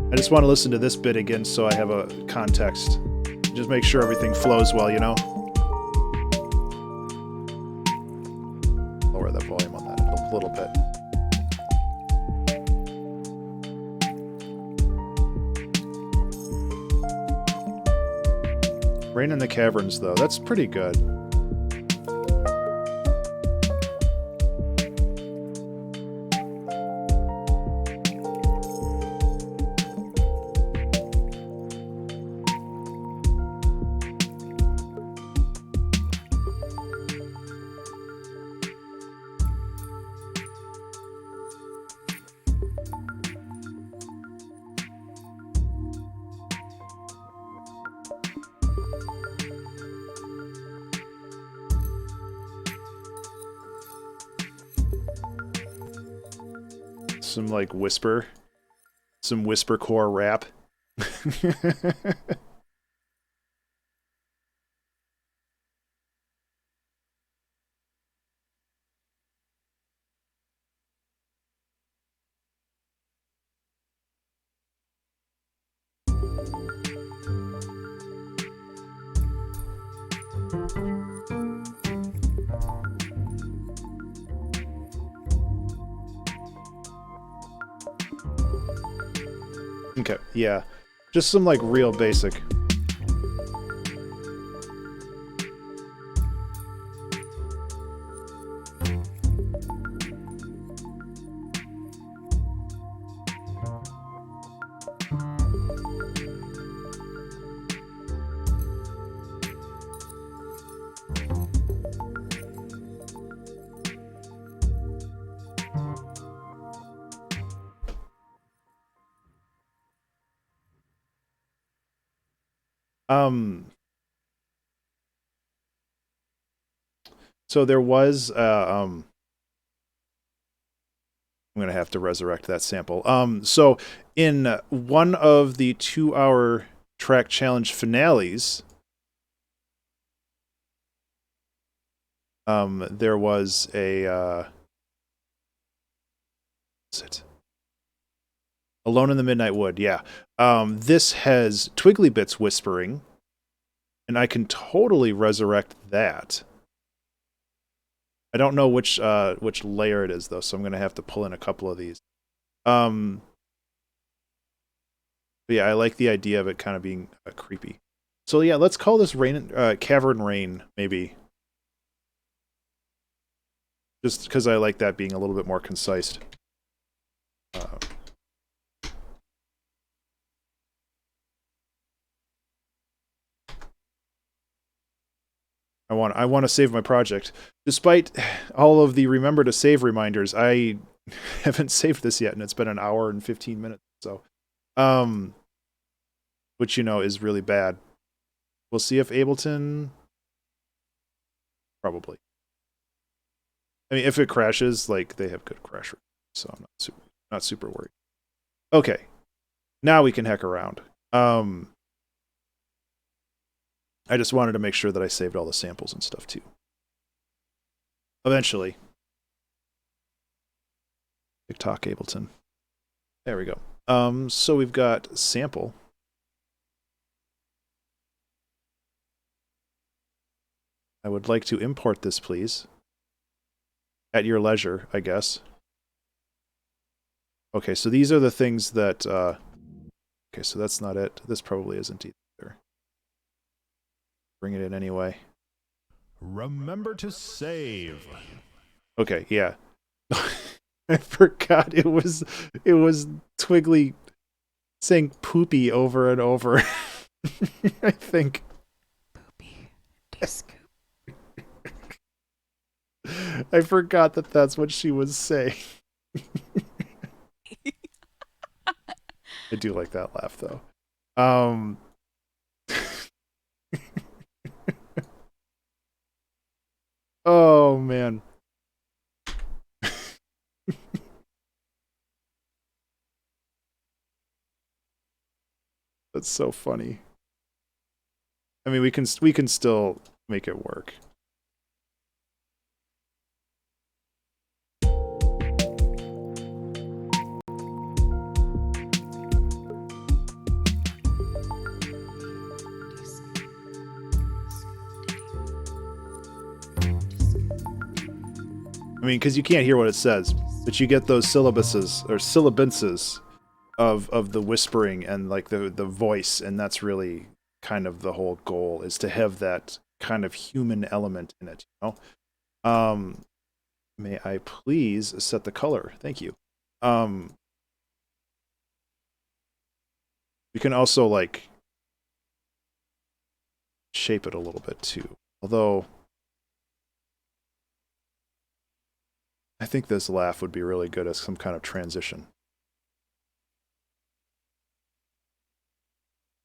I just want to listen to this bit again so I have a context. Just make sure everything flows well, you know? Lower the volume on that a little bit. Rain in the Caverns, though. That's pretty good. Some like whisper, some whispercore rap. Okay, yeah. Just some, like, real basic. So there was, I'm gonna have to resurrect that sample. So in one of the 2-hour track challenge finales, there was a, what's it? Alone in the Midnight Wood, yeah. This has Twiggly Bits whispering, and I can totally resurrect that. I don't know which layer it is though, so I'm gonna have to pull in a couple of these. But yeah, I like the idea of it kind of being creepy. So yeah, let's call this Cavern Rain, maybe. Just because I like that being a little bit more concise. I want to save my project. Despite all of the remember to save reminders, I haven't saved this yet, and it's been an hour and 15 minutes. So, which you know is really bad. We'll see if Ableton. Probably. I mean, if it crashes, like they have good crash rates, so I'm not super worried. Okay, now we can heck around. I just wanted to make sure that I saved all the samples and stuff too. Eventually. TikTok Ableton. There we go. So we've got sample. I would like to import this, please. At your leisure, I guess. Okay, so these are the things that... okay, so that's not it. This probably isn't either. Bring it in anyway. Remember to save. Okay, yeah. I forgot it was Twiggly saying poopy over and over. I think. Poopy. Disco. I forgot that that's what she was saying. I do like that laugh though. Oh man. That's so funny. I mean, we can still make it work. I mean, because you can't hear what it says, but you get those syllabuses or syllabences of the whispering and like the voice, and that's really kind of the whole goal, is to have that kind of human element in it, you know? May I please set the color? Thank you. You can also like shape it a little bit too, although I think this laugh would be really good as some kind of transition.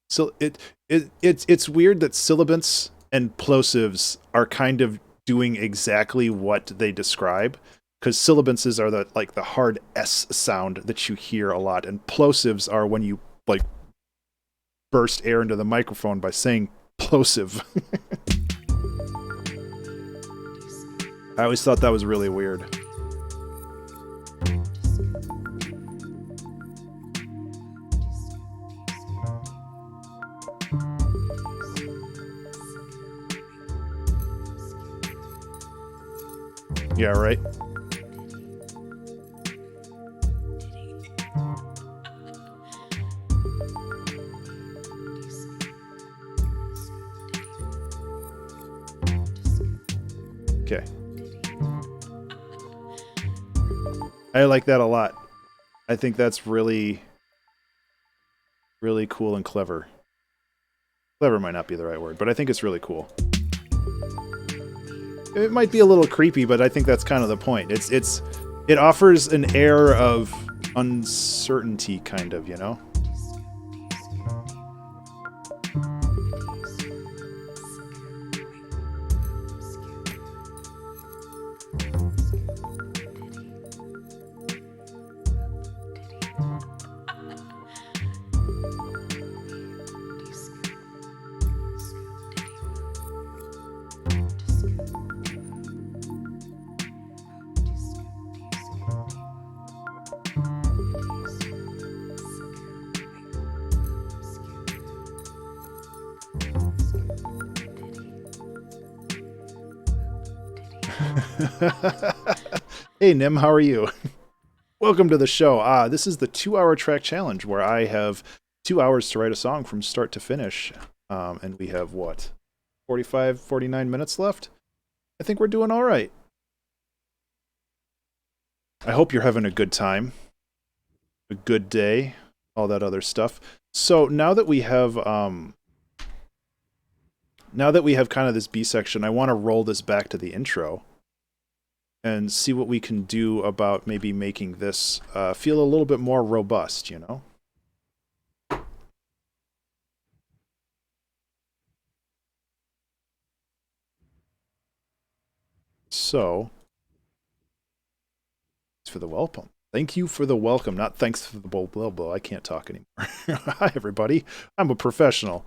So it's weird that syllabants and plosives are kind of doing exactly what they describe, because syllabances are the hard S sound that you hear a lot, and plosives are when you like burst air into the microphone by saying plosive. I always thought that was really weird. Yeah, right? Okay. I like that a lot. I think that's really, really cool and clever. Clever might not be the right word, but I think it's really cool. It might be a little creepy, but I think that's kind of the point. It offers an air of uncertainty, kind of, you know? Hey Nim, how are you? Welcome to the show. This is the 2-hour track challenge where I have 2 hours to write a song from start to finish. And we have what? 45, 49 minutes left? I think we're doing all right. I hope you're having a good time. A good day. All that other stuff. So now that we have kind of this B section, I want to roll this back to the intro and see what we can do about maybe making this feel a little bit more robust, you know? So, thanks for the welcome. Thank you for the welcome, not thanks for the blah, blah, blah. I can't talk anymore. Hi, everybody. I'm a professional.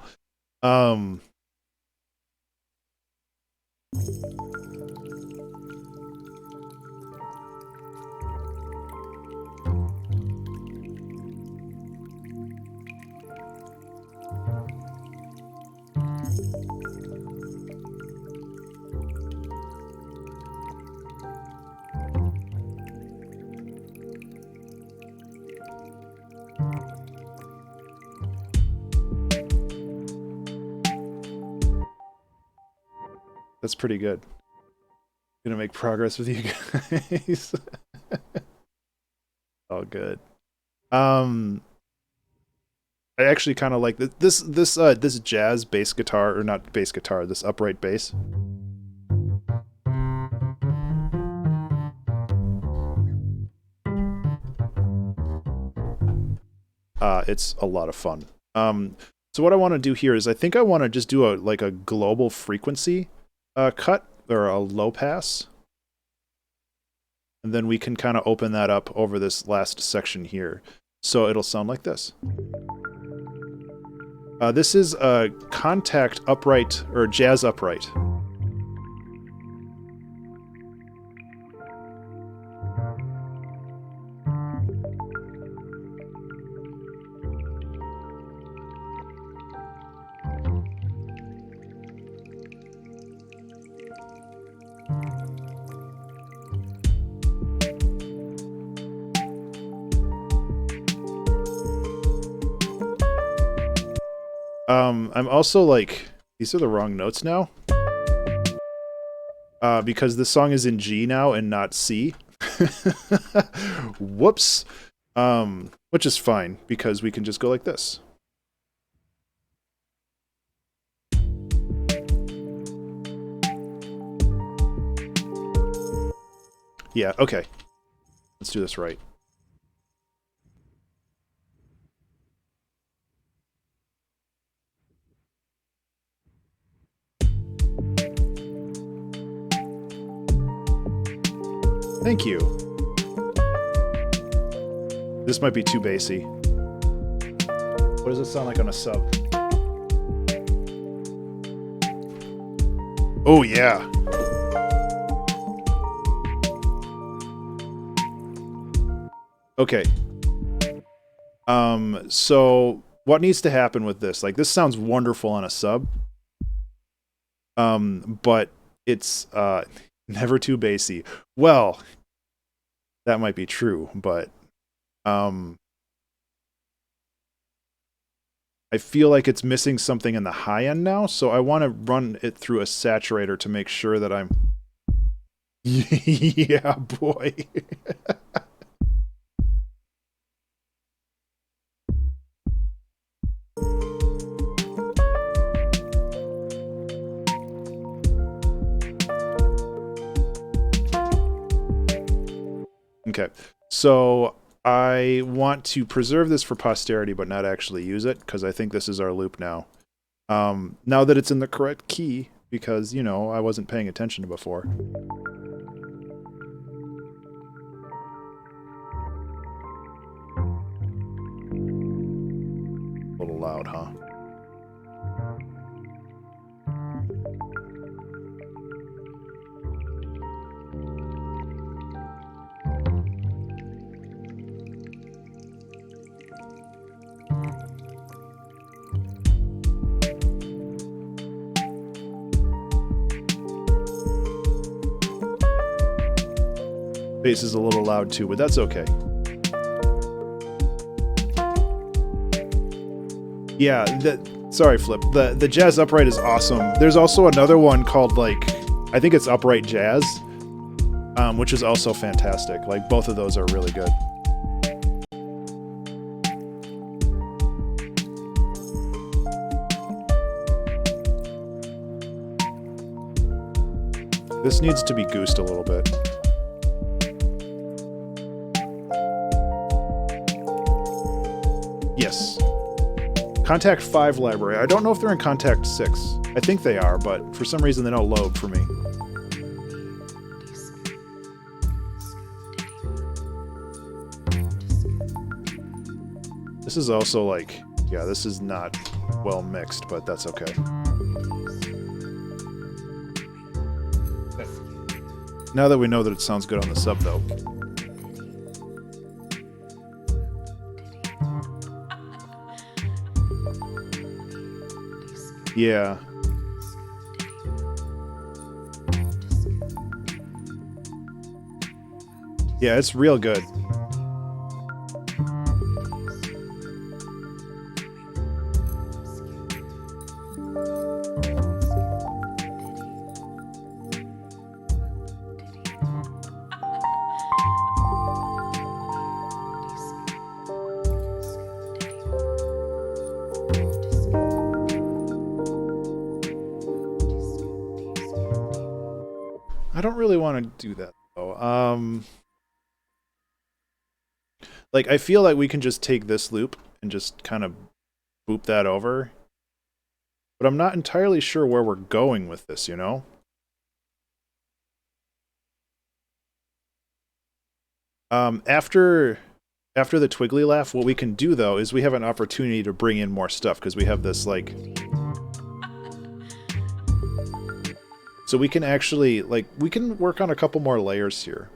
That's pretty good. Gonna make progress with you guys. All good. I actually kind of like this jazz bass guitar, or not bass guitar, this upright bass. It's a lot of fun. So what I want to do here is I think I want to just do a global frequency cut, or a low pass. And then we can kind of open that up over this last section here. So it'll sound like this. This is a contact upright, or jazz upright. I'm also like, these are the wrong notes now. Because this song is in G now and not C. Whoops. Which is fine, because we can just go like this. Yeah, okay. Let's do this right. Thank you. This might be too bassy. What does it sound like on a sub? Oh, yeah. Okay. So what needs to happen with this? Like, this sounds wonderful on a sub. But it's, never too bassy. Well, that might be true, but I feel like it's missing something in the high end now, so I want to run it through a saturator to make sure that I'm Yeah, boy. Okay, so I want to preserve this for posterity, but not actually use it, because I think this is our loop now. Now that it's in the correct key, because, you know, I wasn't paying attention to before. A little loud, huh? Bass is a little loud too, but that's okay. Yeah, sorry, Flip. The Jazz Upright is awesome. There's also another one called, like, I think it's Upright Jazz, which is also fantastic. Like, both of those are really good. This needs to be goosed a little bit. Yes. Contact 5 library. I don't know if they're in Contact 6. I think they are, but for some reason they don't load for me. This is also like, yeah, this is not well mixed, but that's okay. Now that we know that it sounds good on the sub, though. Yeah. Yeah, it's real good. I don't really want to do that, though. Like, I feel like we can just take this loop and just kind of boop that over. But I'm not entirely sure where we're going with this, you know? After the Twiggly laugh, what we can do, though, is we have an opportunity to bring in more stuff, because we have this, like... So we can actually, like, we can work on a couple more layers here.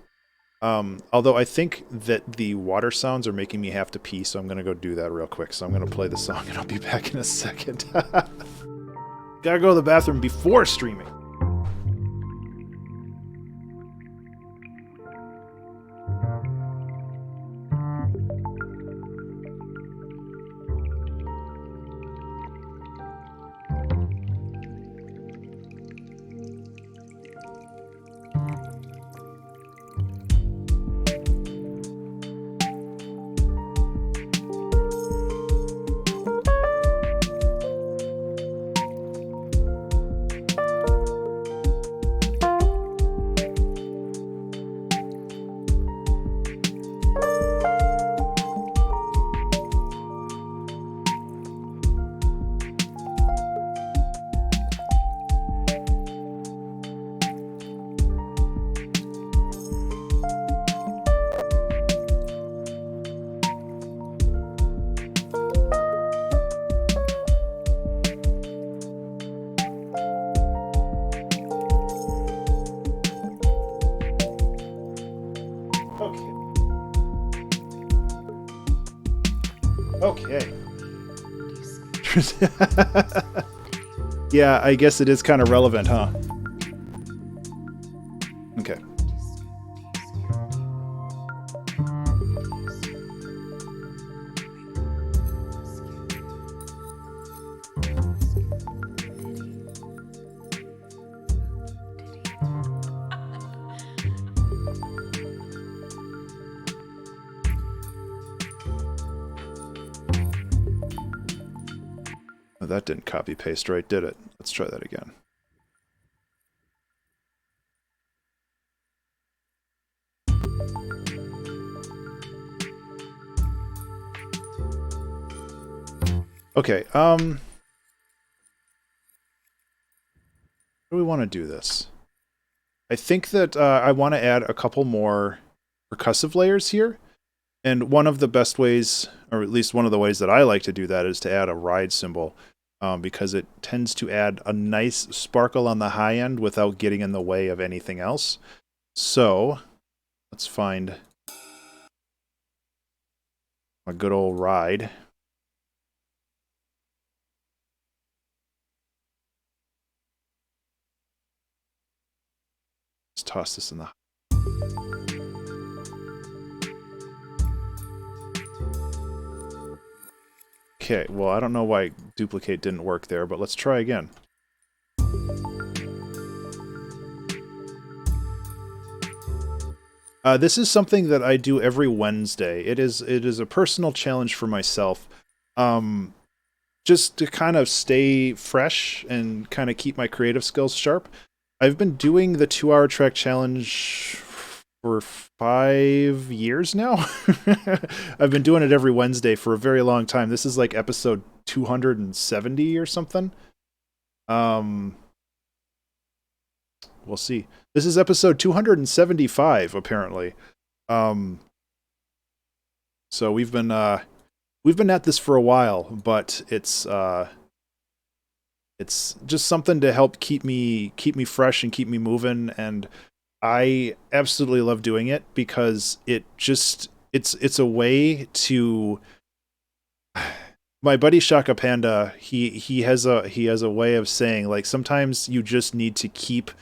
Although I think that the water sounds are making me have to pee, so I'm going to go do that real quick. So I'm going to play the song, and I'll be back in a second. Gotta go to the bathroom before streaming. Okay. Yeah, I guess it is kind of relevant, huh? Okay. Oh, that didn't copy paste right, did it? Let's try that again. Okay, how do we want to do this? I think that I want to add a couple more percussive layers here. And one of the best ways, or at least one of the ways that I like to do that, is to add a ride cymbal, because it tends to add a nice sparkle on the high end without getting in the way of anything else. So, let's find a good old ride. Let's toss this in the... Okay, well, I don't know why duplicate didn't work there, but let's try again. This is something that I do every Wednesday. It is a personal challenge for myself, just to kind of stay fresh and kind of keep my creative skills sharp. I've been doing the 2-hour track challenge for 5 years now. I've been doing it every Wednesday for a very long time. This is like episode 270 or something. We'll see. This is episode 275, apparently. So we've been at this for a while, but it's just something to help keep me fresh and keep me moving, and I absolutely love doing it because it's a way to... My buddy Shaka Panda, he has a way of saying, like, sometimes you just need to keep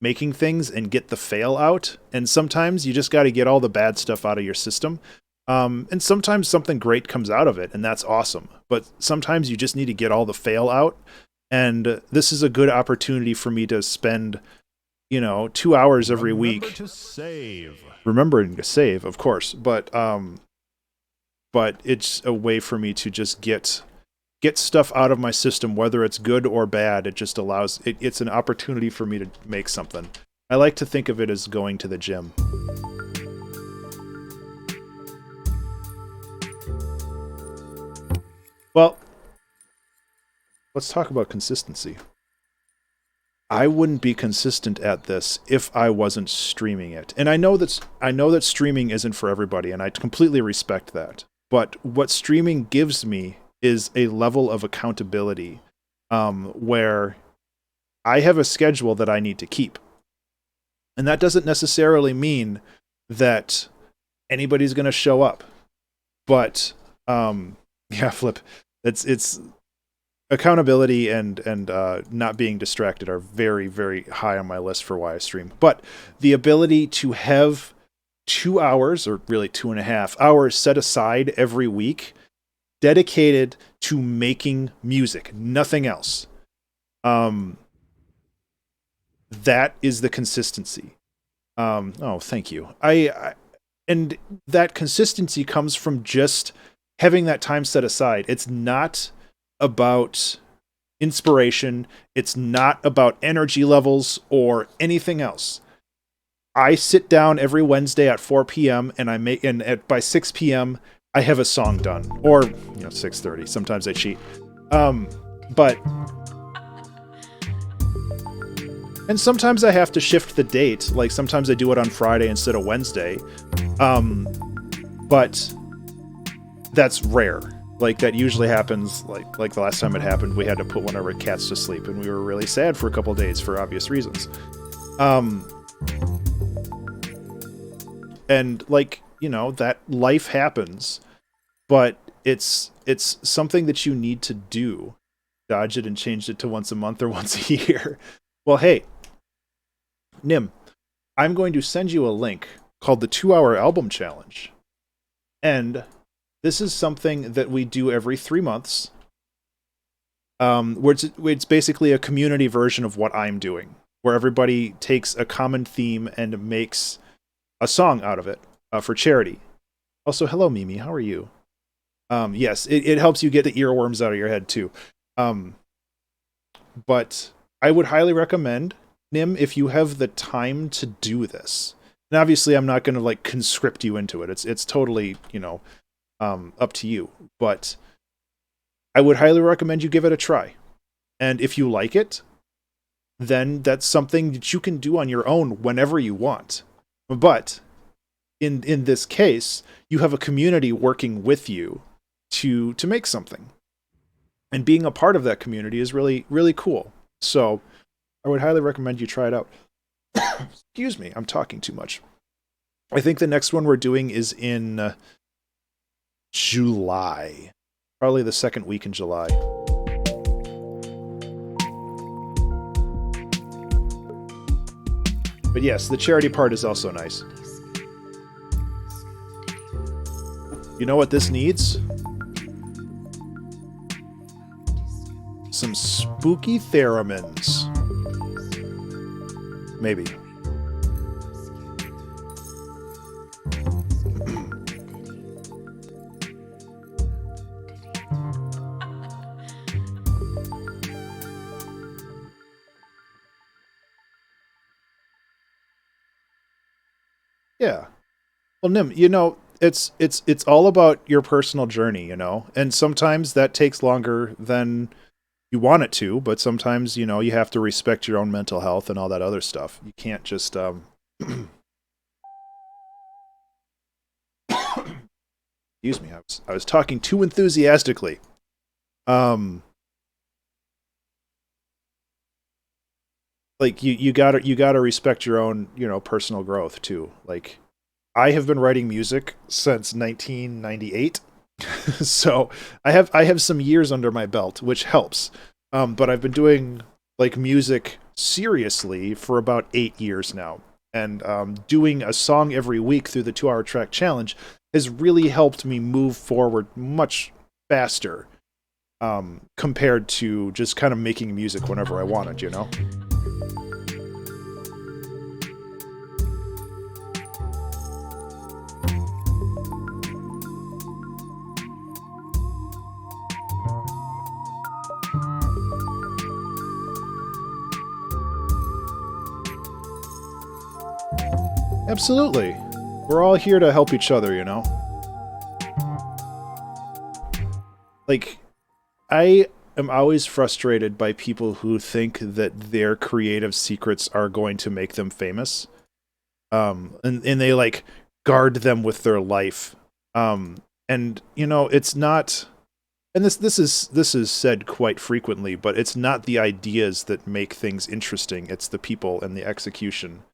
making things and get the fail out, and sometimes you just got to get all the bad stuff out of your system, and sometimes something great comes out of it, and that's awesome, but sometimes you just need to get all the fail out, and this is a good opportunity for me to spend, 2 hours every week remembering to save, of course, but it's a way for me to just get stuff out of my system, whether it's good or bad. It just allows it's an opportunity for me to make something. I like to think of it as going to the gym. Well, let's talk about consistency. I wouldn't be consistent at this if I wasn't streaming it. And I know that streaming isn't for everybody, and I completely respect that. But what streaming gives me is a level of accountability, where I have a schedule that I need to keep. And that doesn't necessarily mean that anybody's going to show up. But, yeah, Flip, it's accountability and not being distracted are very, very high on my list for why I stream. But the ability to have 2 hours, or really 2.5 hours, set aside every week, dedicated to making music, nothing else. That is the consistency. Oh, thank you. And that consistency comes from just having that time set aside. It's not about inspiration. It's not about energy levels or anything else. I sit down every Wednesday at 4 p.m. and by 6 p.m. I have a song done, or 6:30. Sometimes I cheat, but and sometimes I have to shift the date. Like sometimes I do it on Friday instead of Wednesday, but that's rare. Like that usually happens. Like the last time it happened, we had to put one of our cats to sleep, and we were really sad for a couple of days for obvious reasons. And that life happens, but it's something that you need to do. Dodge it and change it to once a month or once a year. Well, hey, Nim, I'm going to send you a link called the 2-Hour Album Challenge. And this is something that we do every 3 months, where it's basically a community version of what I'm doing, where everybody takes a common theme and makes a song out of it, for charity. Also, hello, Mimi. How are you? Yes, it helps you get the earworms out of your head, too. Um, but I would highly recommend, Nim, if you have the time to do this. And obviously, I'm not going to like conscript you into it. It's totally, up to you. But I would highly recommend you give it a try. And if you like it, then that's something that you can do on your own whenever you want. But in this case, you have a community working with you to make something. And being a part of that community is really, really cool. So I would highly recommend you try it out. Excuse me, I'm talking too much. I think the next one we're doing is in July. Probably the second week in July. But yes, the charity part is also nice. You know what this needs? Some spooky theremins. Maybe. Yeah. Well, Nim, it's all about your personal journey, and sometimes that takes longer than you want it to, but sometimes, you have to respect your own mental health and all that other stuff. You can't just, excuse me, I was talking too enthusiastically. Like you gotta respect your own, personal growth too. Like, I have been writing music since 1998. So I have some years under my belt, which helps. But I've been doing like music seriously for about 8 years now, and doing a song every week through the 2-hour track challenge has really helped me move forward much faster, compared to just kind of making music whenever I wanted. Absolutely. We're all here to help each other. Like, I am always frustrated by people who think that their creative secrets are going to make them famous. And they like guard them with their life. And it's not, and this is said quite frequently, but it's not the ideas that make things interesting, it's the people and the execution.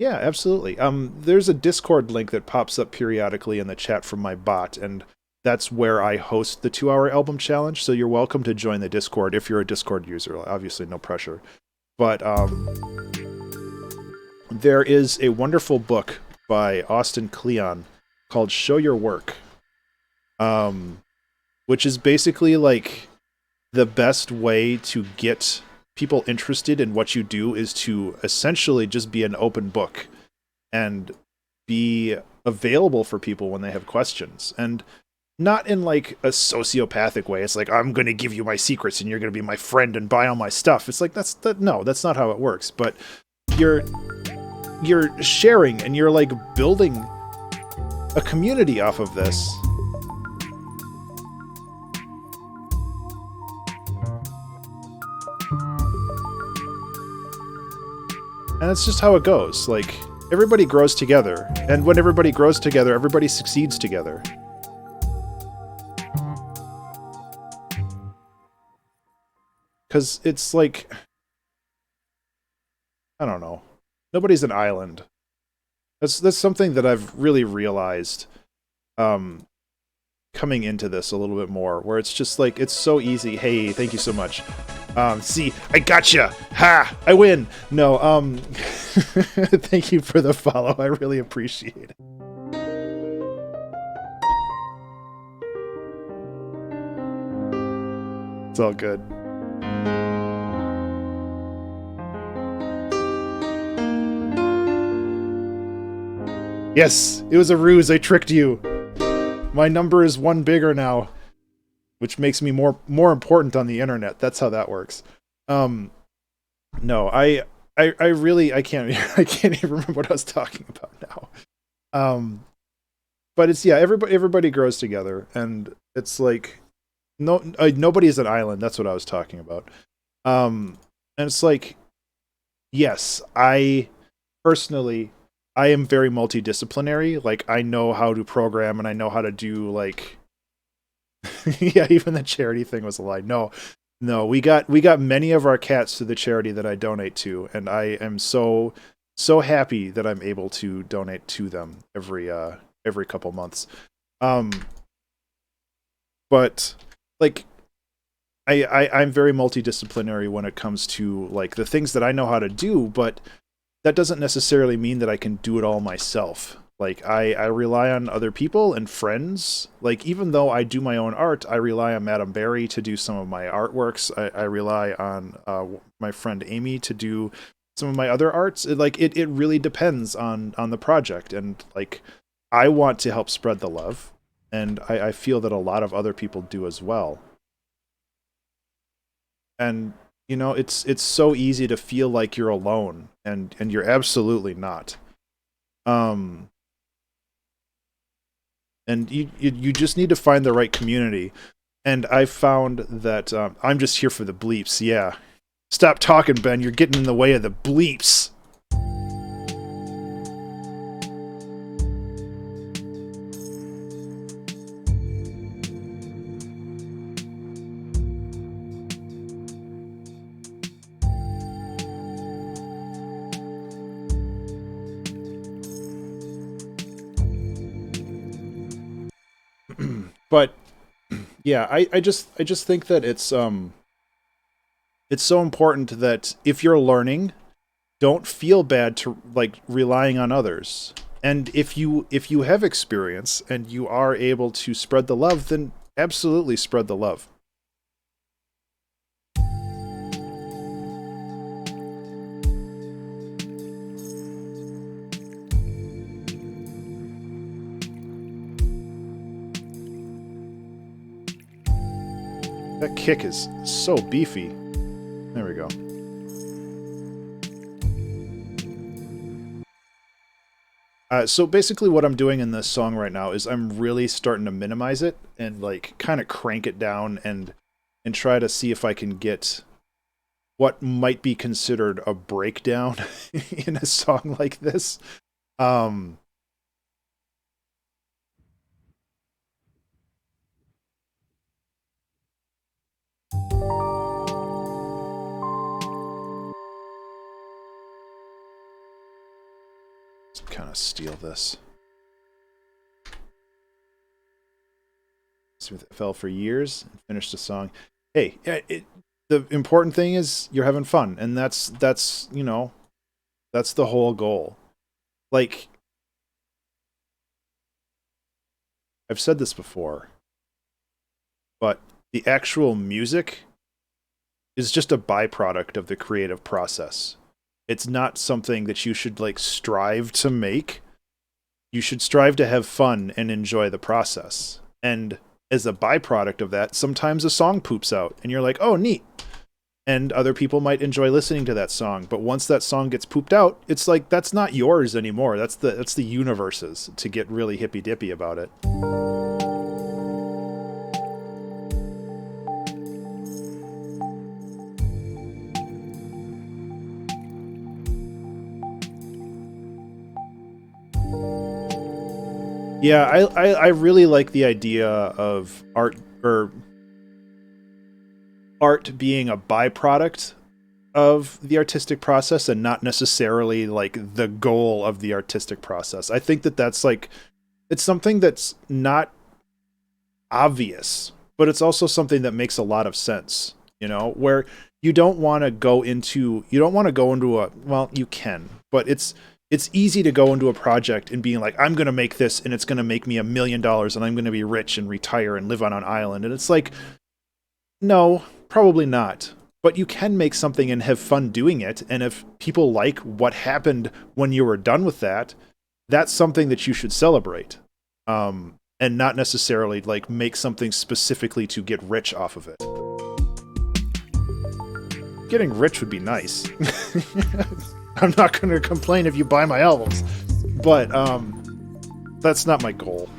Yeah, absolutely. There's a Discord link that pops up periodically in the chat from my bot, and that's where I host the 2-hour album challenge. So you're welcome to join the Discord if you're a Discord user. Obviously, no pressure. But there is a wonderful book by Austin Kleon called "Show Your Work," which is basically like the best way to get people interested in what you do is to essentially just be an open book and be available for people when they have questions, and not in like a sociopathic way. It's like, I'm going to give you my secrets and you're going to be my friend and buy all my stuff. It's like, no, that's not how it works. But you're sharing and you're like building a community off of this. And that's just how it goes. Like, everybody grows together. And when everybody grows together, everybody succeeds together. Because it's like, I don't know. Nobody's an island. That's something that I've really realized coming into this a little bit more, where it's just like, it's so easy. Hey, thank you so much. See, I gotcha! Ha! I win! No, thank you for the follow. I really appreciate it. It's all good. Yes, it was a ruse. I tricked you. My number is one bigger now. which makes me more important on the internet. That's how that works. Um, no, I really I can't I can't even remember what I was talking about now. Um, but it's yeah, everybody grows together, and it's like nobody is an island. That's what I was talking about. And it's like yes, I personally I am very multidisciplinary. Like I know how to program and I know how to do like yeah, even the charity thing was a lie. No, no, we got many of our cats to the charity that I donate to, and I am so happy that I'm able to donate to them every couple months. Um, but like I'm very multidisciplinary when it comes to like the things that I know how to do, but that doesn't necessarily mean that I can do it all myself. Like I rely on other people and friends. Like even though I do my own art, I rely on Madame Barry to do some of my artworks. I rely on my friend Amy to do some of my other arts. It really depends on the project. And like I want to help spread the love, and I feel that a lot of other people do as well. And you know, it's so easy to feel like you're alone, and you're absolutely not. Um, and you just need to find the right community. And I found that I'm just here for the bleeps. Yeah, stop talking, Ben. You're getting in the way of the bleeps. But yeah, I just think that it's so important that if you're learning, don't feel bad to like relying on others. And if you have experience and you are able to spread the love, then absolutely spread the love. That kick is so beefy. There we go. So basically what I'm doing in this song right now is I'm really starting to minimize it and like kind of crank it down and try to see if I can get what might be considered a breakdown in a song like this. Um let's kind of steal this. Smith fell for years and finished the song. Hey, the important thing is you're having fun, and that's you know that's the whole goal. Like I've said this before, but the actual music is just a byproduct of the creative process. It's not something that you should like strive to make. You should strive to have fun and enjoy the process. And as a byproduct of that, sometimes a song poops out and you're like, "Oh, neat." And other people might enjoy listening to that song, but once that song gets pooped out, it's like that's not yours anymore. That's the universe's, to get really hippy dippy about it. Yeah, I really like the idea of art or art being a byproduct of the artistic process and not necessarily like the goal of the artistic process. I think that that's like it's something that's not obvious, but it's also something that makes a lot of sense, you know, where you don't want to go into a well, you can, but it's easy to go into a project and being like, I'm going to make this and it's going to make me $1 million and I'm going to be rich and retire and live on an island. And it's like, no, probably not. But you can make something and have fun doing it. And if people like what happened when you were done with that, that's something that you should celebrate. and not necessarily like make something specifically to get rich off of it. Getting rich would be nice. I'm not going to complain if you buy my albums, but that's not my goal.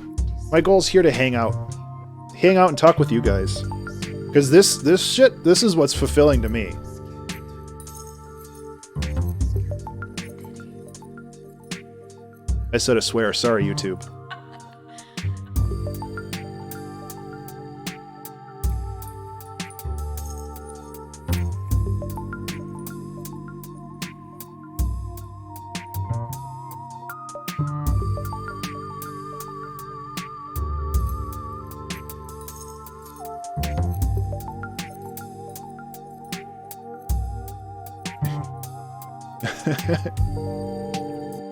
My goal is here to hang out and talk with you guys, because this is what's fulfilling to me. I said a swear. Sorry, YouTube.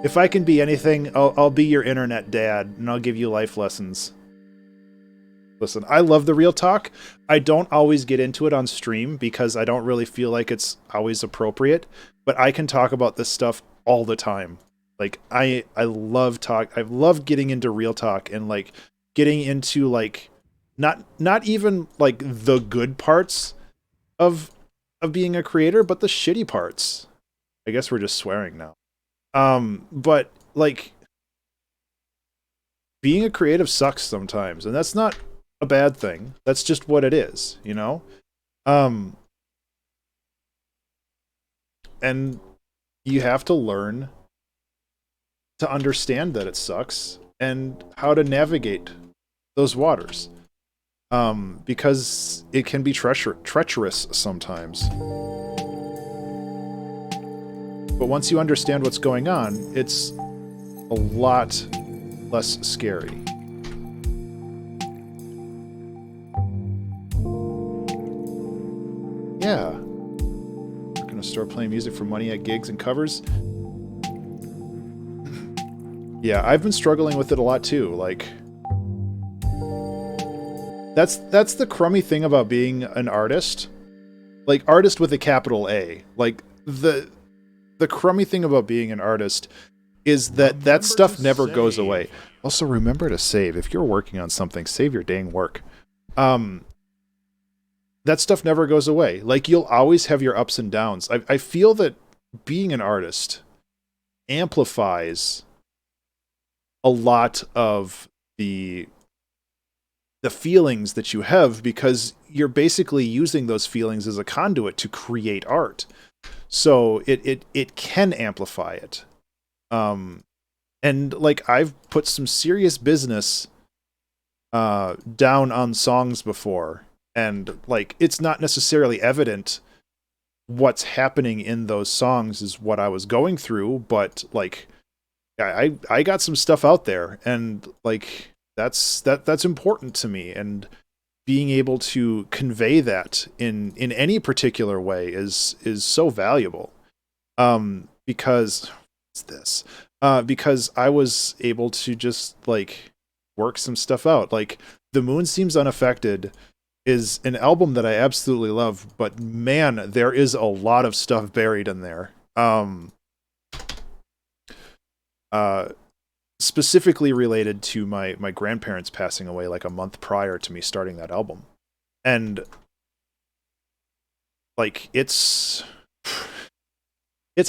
If I can be anything, I'll be your internet dad, and I'll give you life lessons. Listen, I love the real talk. I don't always get into it on stream because I don't really feel like it's always appropriate, but I can talk about this stuff all the time. Like, I love talk. I love getting into real talk and like getting into like not even like the good parts of being a creator, but the shitty parts. I guess we're just swearing now. But like being a creative sucks sometimes, and that's not a bad thing. That's just what it is, you know? And you have to learn to understand that it sucks and how to navigate those waters. Because it can be treacherous sometimes. But once you understand what's going on, it's a lot less scary. Yeah. We're gonna start playing music for money at gigs and covers. Yeah, I've been struggling with it a lot too. Like, that's the crummy thing about being an artist. Like, artist with a capital A. Like, the crummy thing about being an artist is that that stuff never goes away. Also, remember to save. If you're working on something, save your dang work. That stuff never goes away. Like, you'll always have your ups and downs. I feel that being an artist amplifies a lot of the feelings that you have, because you're basically using those feelings as a conduit to create art. So it can amplify it. And like, I've put some serious business down on songs before, and like, it's not necessarily evident what's happening in those songs is what I was going through, but like, I got some stuff out there, and like, that's important to me, and being able to convey that in any particular way is so valuable. Because what's this? Because I was able to just like work some stuff out. Like, The Moon Seems Unaffected is an album that I absolutely love, but man, there is a lot of stuff buried in there. Specifically related to my grandparents passing away like a month prior to me starting that album. And like, it's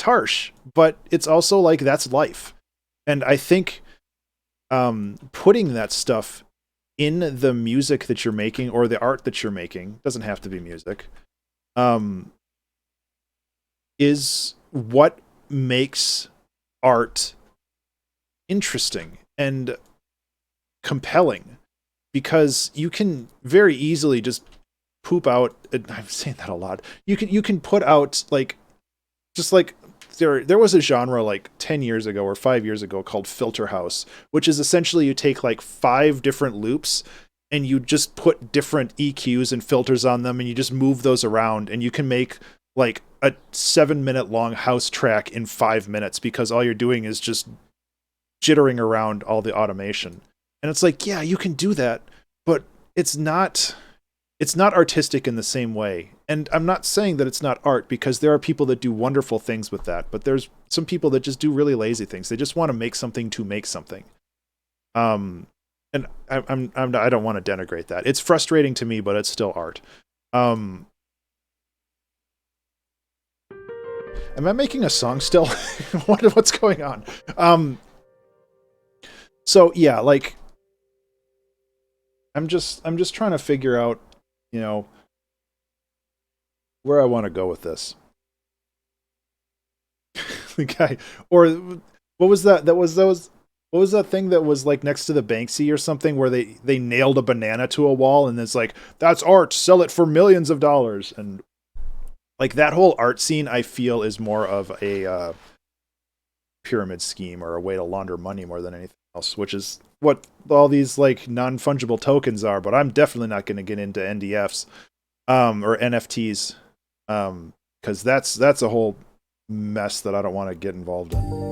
harsh, but it's also like, that's life. And I think putting that stuff in the music that you're making, or the art that you're making, doesn't have to be music, is what makes art interesting and compelling, because you can very easily just poop out, I'm saying that a lot, you can put out like, just like, there was a genre like 10 years ago or 5 years ago called Filter House, which is essentially you take like 5 different loops and you just put different EQs and filters on them, and you just move those around, and you can make like a 7-minute long house track in 5 minutes, because all you're doing is just jittering around all the automation. And it's like, yeah, you can do that, but it's not artistic in the same way. And I'm not saying that it's not art, because there are people that do wonderful things with that, but there's some people that just do really lazy things. They just want to make something to make something. and I don't want to denigrate that. It's frustrating to me, but it's still art. Am I making a song still? What's going on? So yeah, like I'm just trying to figure out, you know, where I want to go with this. The guy, or what was that? What was that thing that was like next to the Banksy or something where they nailed a banana to a wall and it's like, that's art, sell it for millions of dollars. And like that whole art scene, I feel is more of a pyramid scheme or a way to launder money more than anything else, which is what all these like non-fungible tokens are. But I'm definitely not going to get into NDFs or NFTs because that's a whole mess that I don't want to get involved in.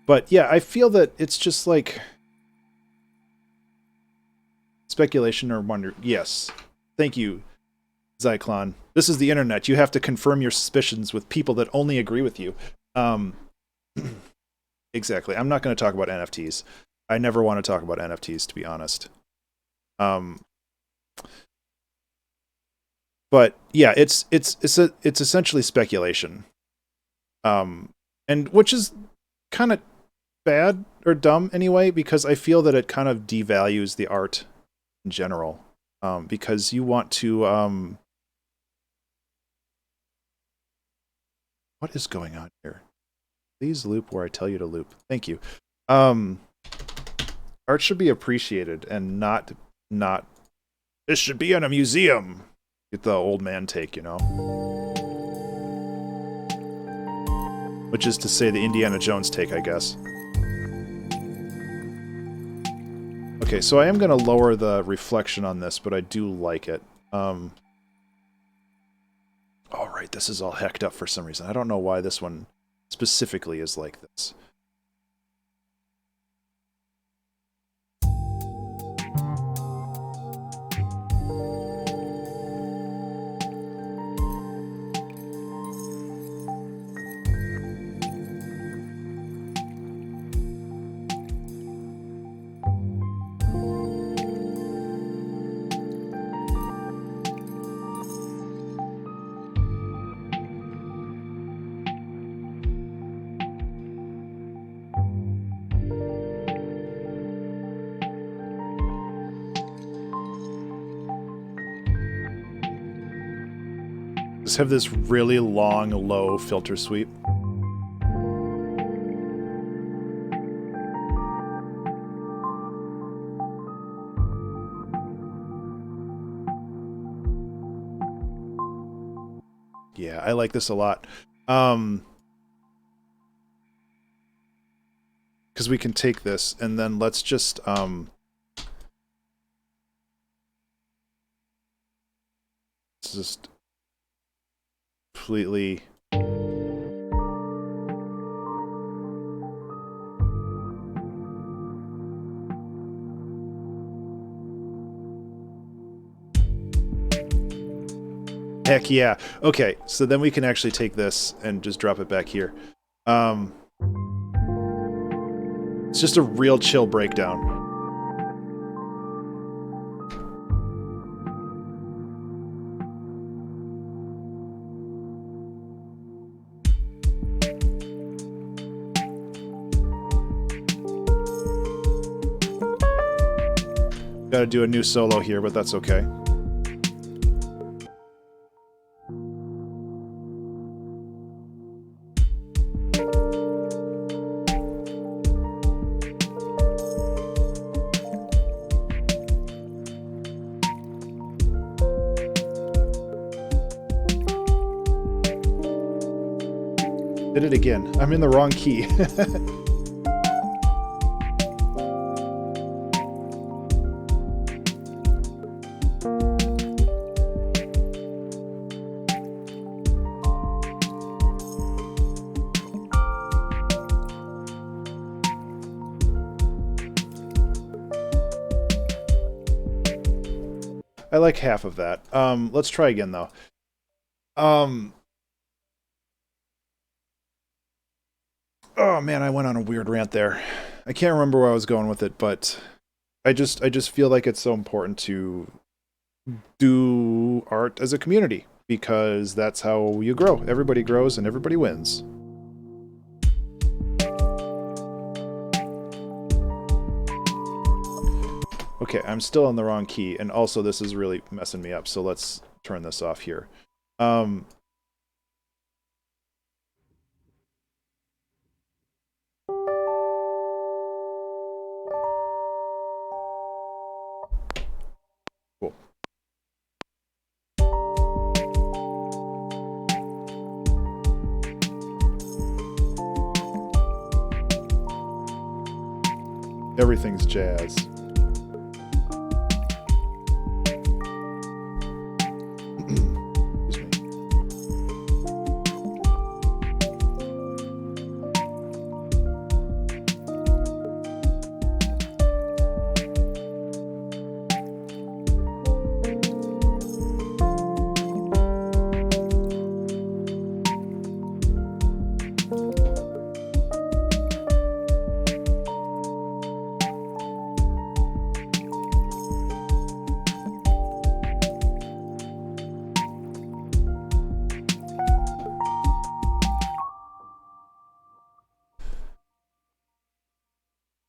But yeah, I feel that it's just like speculation or wonder. Yes. Thank you, Zyklon. This is the internet. You have to confirm your suspicions with people that only agree with you. Exactly. I'm not going to talk about NFTs. I never want to talk about NFTs, to be honest. But yeah, it's essentially speculation. And which is kind of bad or dumb anyway, because I feel that it kind of devalues the art in general. Because you want to what is going on here? Please loop where I tell you to loop. Thank you. Art should be appreciated and not this should be in a museum. Get the old man take, you know. Which is to say the Indiana Jones take, I guess. Okay, so I am going to lower the reflection on this, but I do like it. All right, this is all hecked up for some reason. I don't know why this one specifically is like this. Just have this really long, low filter sweep. Yeah, I like this a lot. Because we can take this and then let's just completely heck yeah. Okay, so then we can actually take this and just drop it back here. It's just a real chill breakdown. Gotta do a new solo here, but that's okay. Did it again. I'm in the wrong key. I like half of that. Let's try again though. Oh man, I went on a weird rant there. I can't remember where I was going with it, but I just feel like it's so important to do art as a community because that's how you grow. Everybody grows and everybody wins. Okay, I'm still on the wrong key, and also this is really messing me up, so let's turn this off here. Cool. Everything's jazz. Excuse me.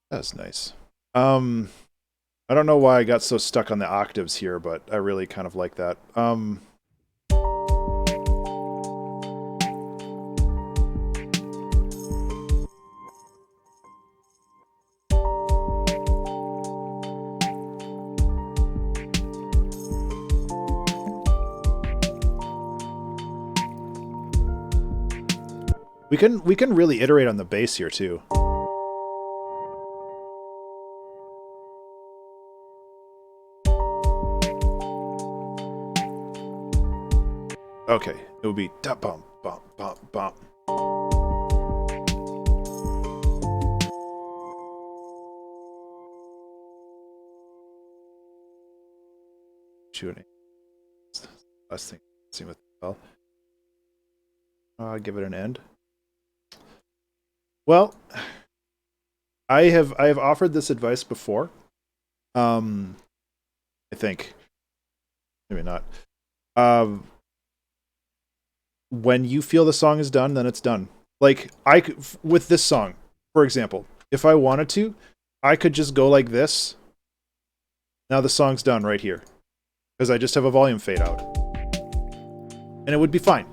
That's nice. I don't know why I got so stuck on the octaves here, but I really kind of like that. We can really iterate on the bass here too. Okay, it would be da bump bump bump bump. Shooting. Last thing. See what the hell. Give it an end. Well, I have offered this advice before. I think maybe not. When you feel the song is done, then it's done. Like with this song, for example, if I wanted to, I could just go like this. Now the song's done right here because I just have a volume fade out, and it would be fine.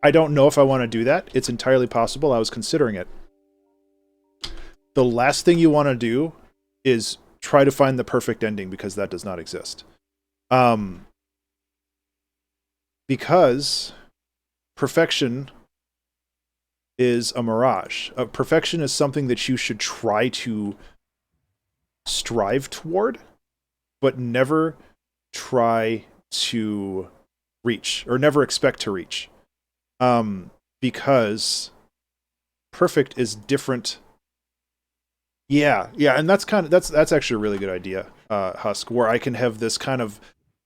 I don't know if I want to do that. It's entirely possible. I was considering it. The last thing you want to do is try to find the perfect ending because that does not exist. Because perfection is a mirage. Perfection is something that you should try to strive toward, but never try to reach or never expect to reach. Because perfect is different. Yeah, and that's actually a really good idea, Husk, where I can have this kind of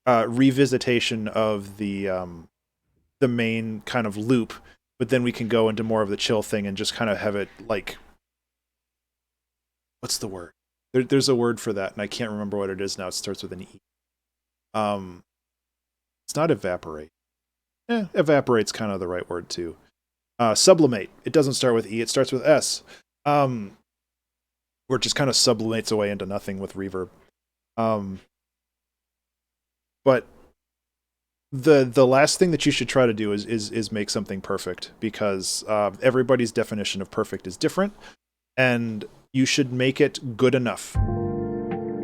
revisitation of the main kind of loop, but then we can go into more of the chill thing and just kind of have it like, what's the word? There's a word for that, and I can't remember what it is now. It starts with an E. It's not evaporate. Evaporate's kind of the right word too. Sublimate. It doesn't start with E. It starts with S. Where it just kind of sublimates away into nothing with reverb. But the last thing that you should try to do is make something perfect, because everybody's definition of perfect is different, and you should make it good enough.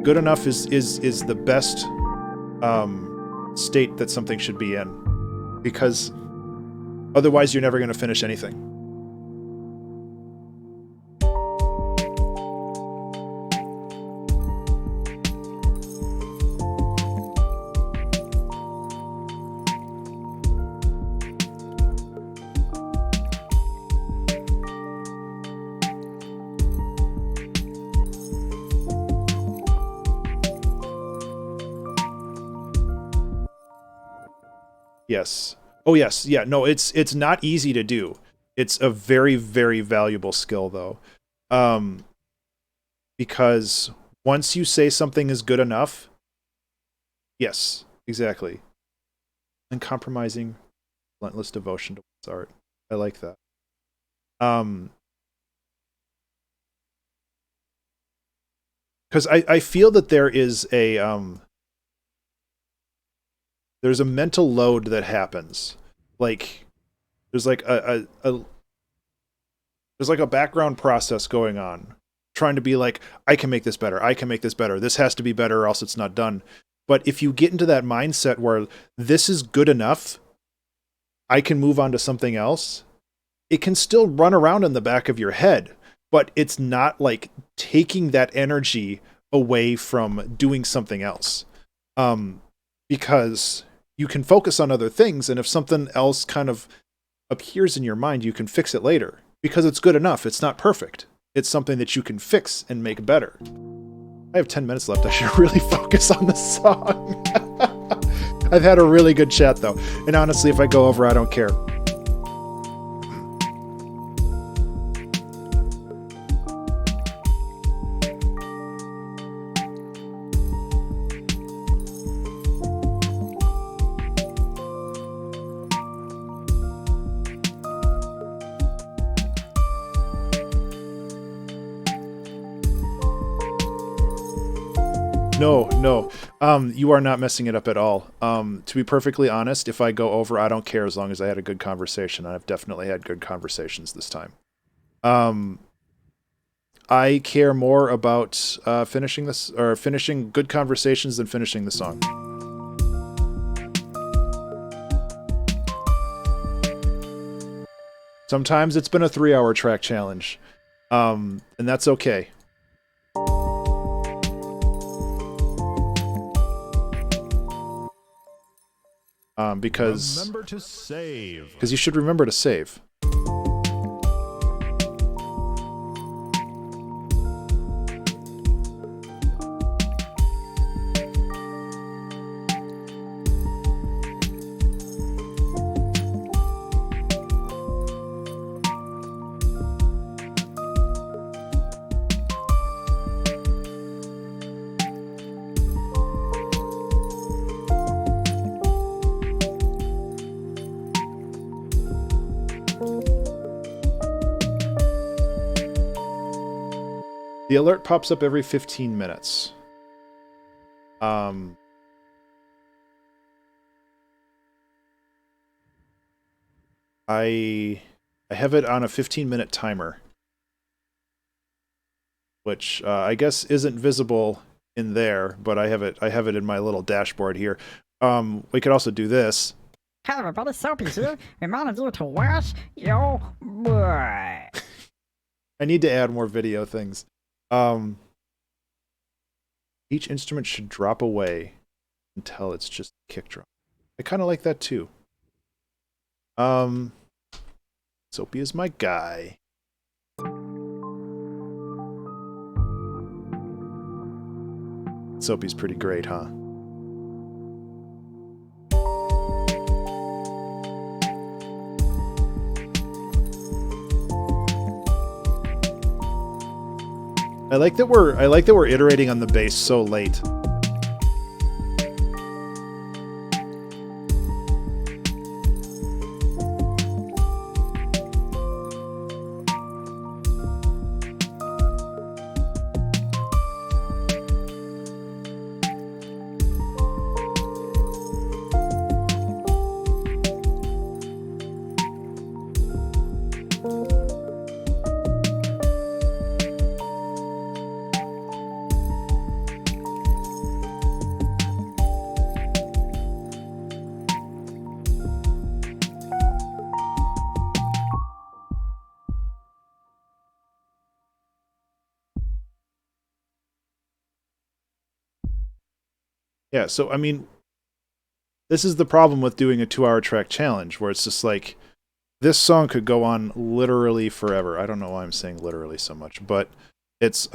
Good enough is the best state that something should be in, because otherwise you're never going to finish anything. Yes. Oh yes. Yeah. No, it's not easy to do. It's a very, very valuable skill though. Um, because once you say something is good enough, yes, exactly. Uncompromising, relentless devotion to one's art. I like that. Um, because I feel that there's a mental load that happens. Like there's like a there's like a background process going on, trying to be like, I can make this better. I can make this better. This has to be better, or else it's not done. But if you get into that mindset where this is good enough, I can move on to something else, it can still run around in the back of your head, but it's not like taking that energy away from doing something else. Um, because you can focus on other things, and if something else kind of appears in your mind, you can fix it later because it's good enough. It's not perfect. It's something that you can fix and make better. I have 10 minutes left. I should really focus on the song. I've had a really good chat though. And honestly, if I go over, I don't care. No. You are not messing it up at all. To be perfectly honest, if I go over, I don't care as long as I had a good conversation. I've definitely had good conversations this time. I care more about finishing good conversations than finishing the song. Sometimes it's been a 3-hour track challenge, and that's okay. Because Remember to save. you should remember to save. The alert pops up every 15 minutes. I have it on a 15-minute timer, which I guess isn't visible in there, but I have it in my little dashboard here. We could also do this. Hello everybody, Soapy here, reminding you to wash your butt. I need to add more video things. Each instrument should drop away until it's just a kick drum. I kind of like that too. Soapy is my guy. Soapy's pretty great, huh? I like that we're iterating on the bass so late. Yeah, so I mean, this is the problem with doing a 2-hour track challenge, where it's just like, this song could go on literally forever. I don't know why I'm saying literally so much, but it's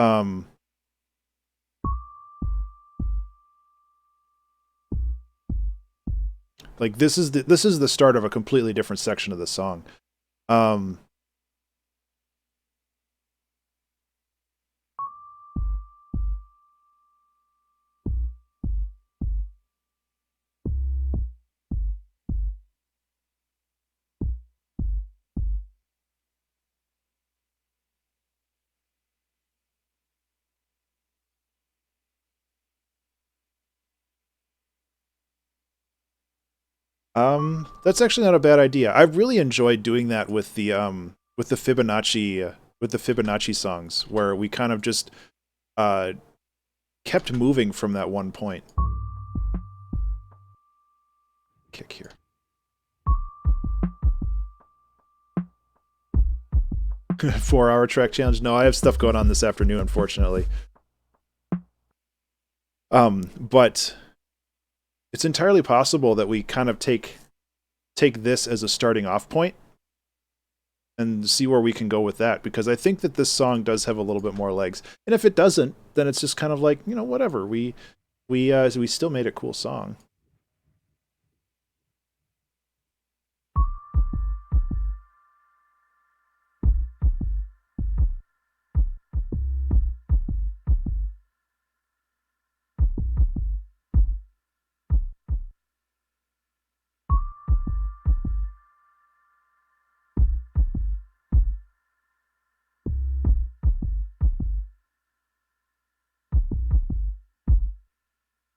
Like this is the start of a completely different section of the song. Um, that's actually not a bad idea. I really enjoyed doing that with the Fibonacci songs, where we kind of just uh, kept moving from that one point. Kick here. 4-hour track challenge. No, I have stuff going on this afternoon, unfortunately. But it's entirely possible that we kind of take this as a starting off point and see where we can go with that, because I think that this song does have a little bit more legs. And if it doesn't, then it's just kind of like, you know, whatever. We still made a cool song.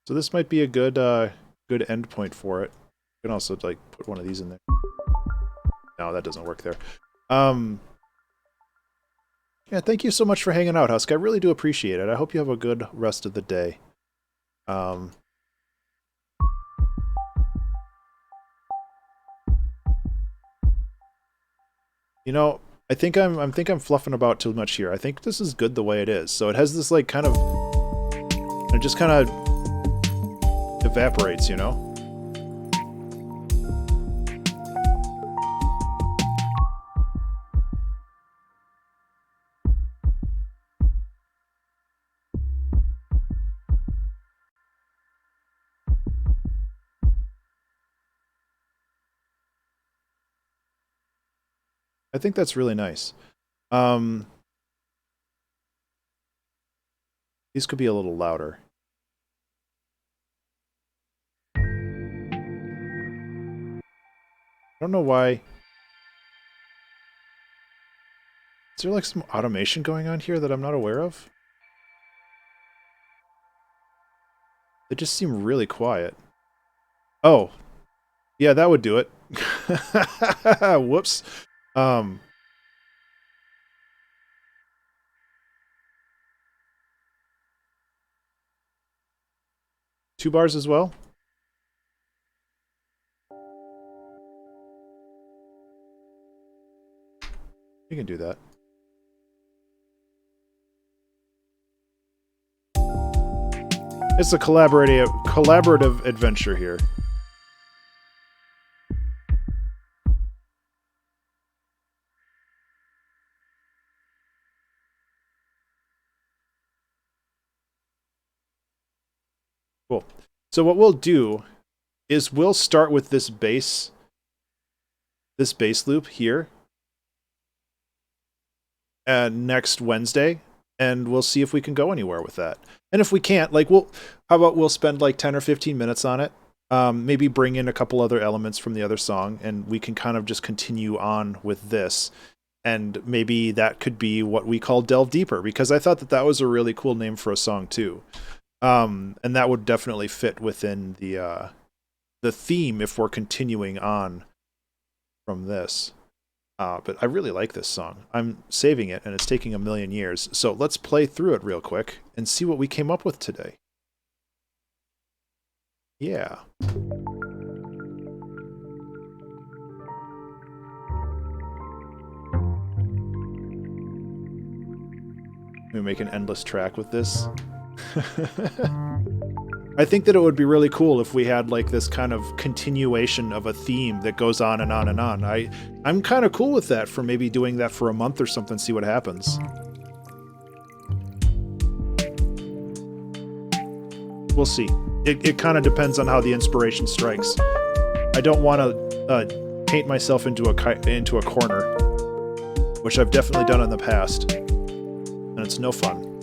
So this might be a good end point for it. You can also like put one of these in there. No, that doesn't work there. Yeah, thank you so much for hanging out, Husk. I really do appreciate it. I hope you have a good rest of the day. You know, I think I'm fluffing about too much here. I think this is good the way it is. So it has this like kind of, it just kind of evaporates, you know? I think that's really nice. These could be a little louder. I don't know why. Is there like some automation going on here that I'm not aware of? They just seem really quiet. Oh. Yeah, that would do it. Whoops. 2 bars as well? You can do that. It's a collaborative adventure here. Cool. So what we'll do is we'll start with this bass loop here next Wednesday, and we'll see if we can go anywhere with that. And if we can't, like, how about we'll spend like 10 or 15 minutes on it, maybe bring in a couple other elements from the other song, and we can kind of just continue on with this. And maybe that could be what we call Delve Deeper, because I thought that was a really cool name for a song too. And that would definitely fit within the theme if we're continuing on from this. But I really like this song. I'm saving it, and it's taking a million years. So let's play through it real quick and see what we came up with today. Yeah. We make an endless track with this. I think that it would be really cool if we had like this kind of continuation of a theme that goes on and on and on. I'm kind of cool with that, for maybe doing that for a month or something, see what happens. We'll see. It kind of depends on how the inspiration strikes. I don't want to paint myself into a corner, which I've definitely done in the past, and it's no fun.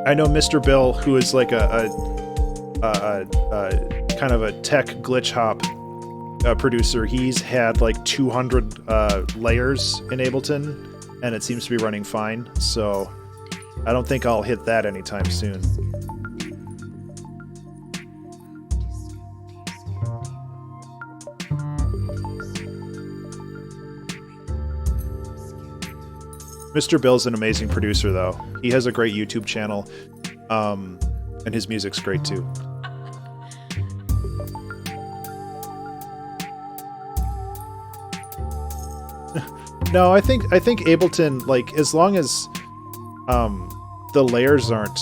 I know Mr. Bill, who is like a kind of a tech glitch hop producer. He's had like 200 layers in Ableton, and it seems to be running fine. So I don't think I'll hit that anytime soon. Mr. Bill's an amazing producer, though. He has a great YouTube channel, and his music's great too. No, I think Ableton, like, as long as the layers aren't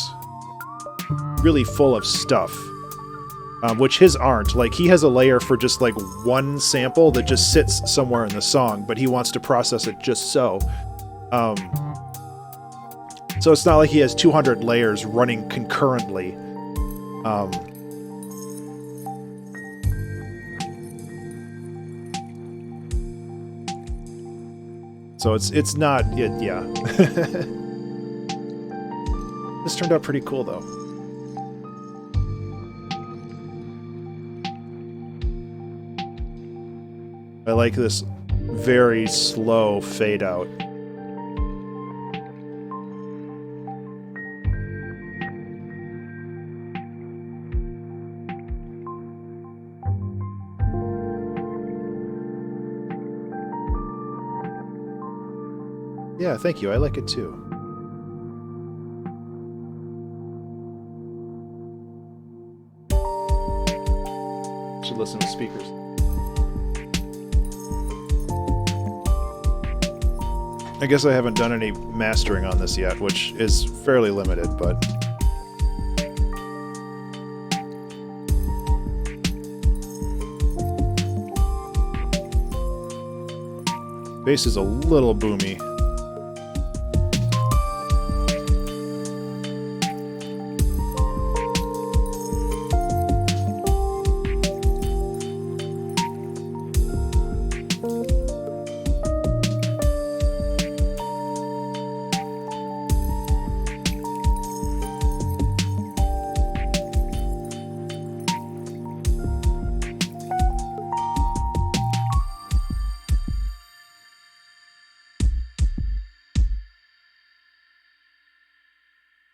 really full of stuff, which his aren't. Like, he has a layer for just like one sample that just sits somewhere in the song, but he wants to process it just so. So it's not like he has 200 layers running concurrently. So it's not, yeah. This turned out pretty cool, though. I like this very slow fade out. Yeah, thank you. I like it too. Should listen to speakers. I guess I haven't done any mastering on this yet, which is fairly limited, but... Bass is a little boomy.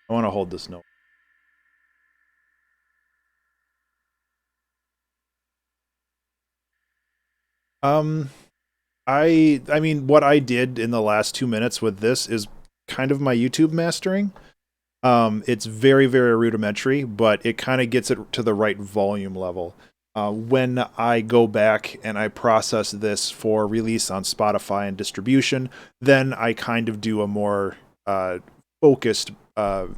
I want to hold this note. I mean, what I did in the last 2 minutes with this is kind of my YouTube mastering. It's very, very rudimentary, but it kind of gets it to the right volume level. When I go back and I process this for release on Spotify and distribution, then I kind of do a more focused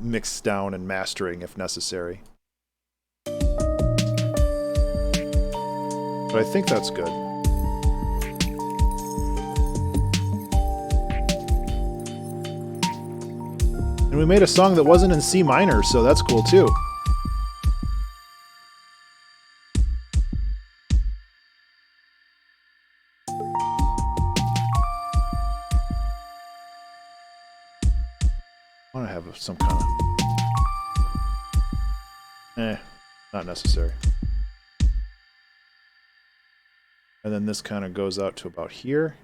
mix down and mastering if necessary. But I think that's good. And we made a song that wasn't in C minor, so that's cool too. I want to have some kind of... not necessary. And then this kind of goes out to about here.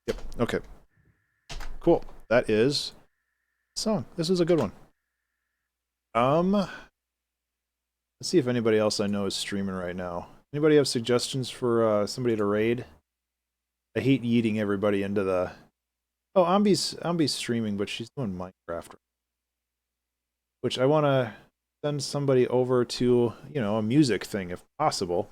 Yep, okay. Cool. That is the song. This is a good one. Let's see if anybody else I know is streaming right now. Anybody have suggestions for somebody to raid? I hate yeeting everybody into the... Oh, Ambi's streaming, but she's doing Minecraft. Which I want to send somebody over to, you know, a music thing if possible.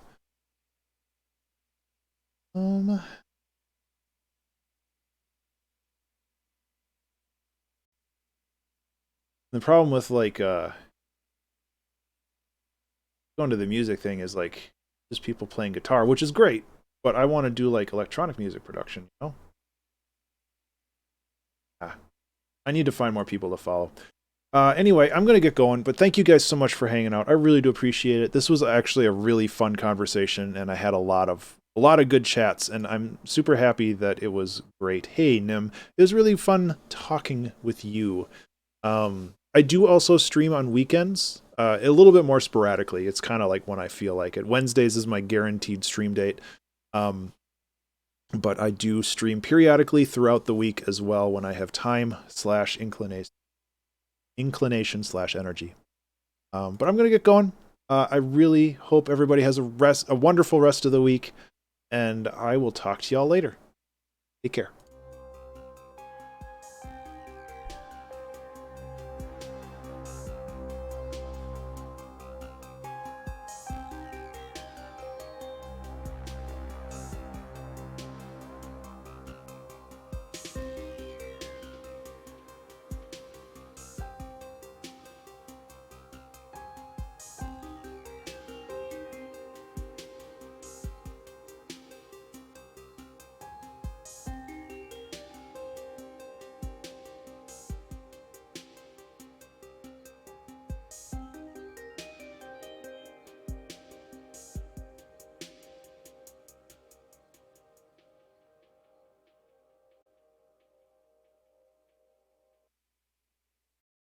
The problem with like going to the music thing is like just people playing guitar, which is great, but I want to do like electronic music production, you know? I need to find more people to follow. Anyway, I'm going to get going, but thank you guys so much for hanging out. I really do appreciate it. This was actually a really fun conversation, and I had a lot of good chats, and I'm super happy that it was great. Hey, Nim, it was really fun talking with you. I do also stream on weekends, a little bit more sporadically. It's kind of like when I feel like it. Wednesdays is my guaranteed stream date. But I do stream periodically throughout the week as well when I have time / inclination / energy. But I'm going to get going. I really hope everybody has a wonderful rest of the week, and I will talk to y'all later. Take care.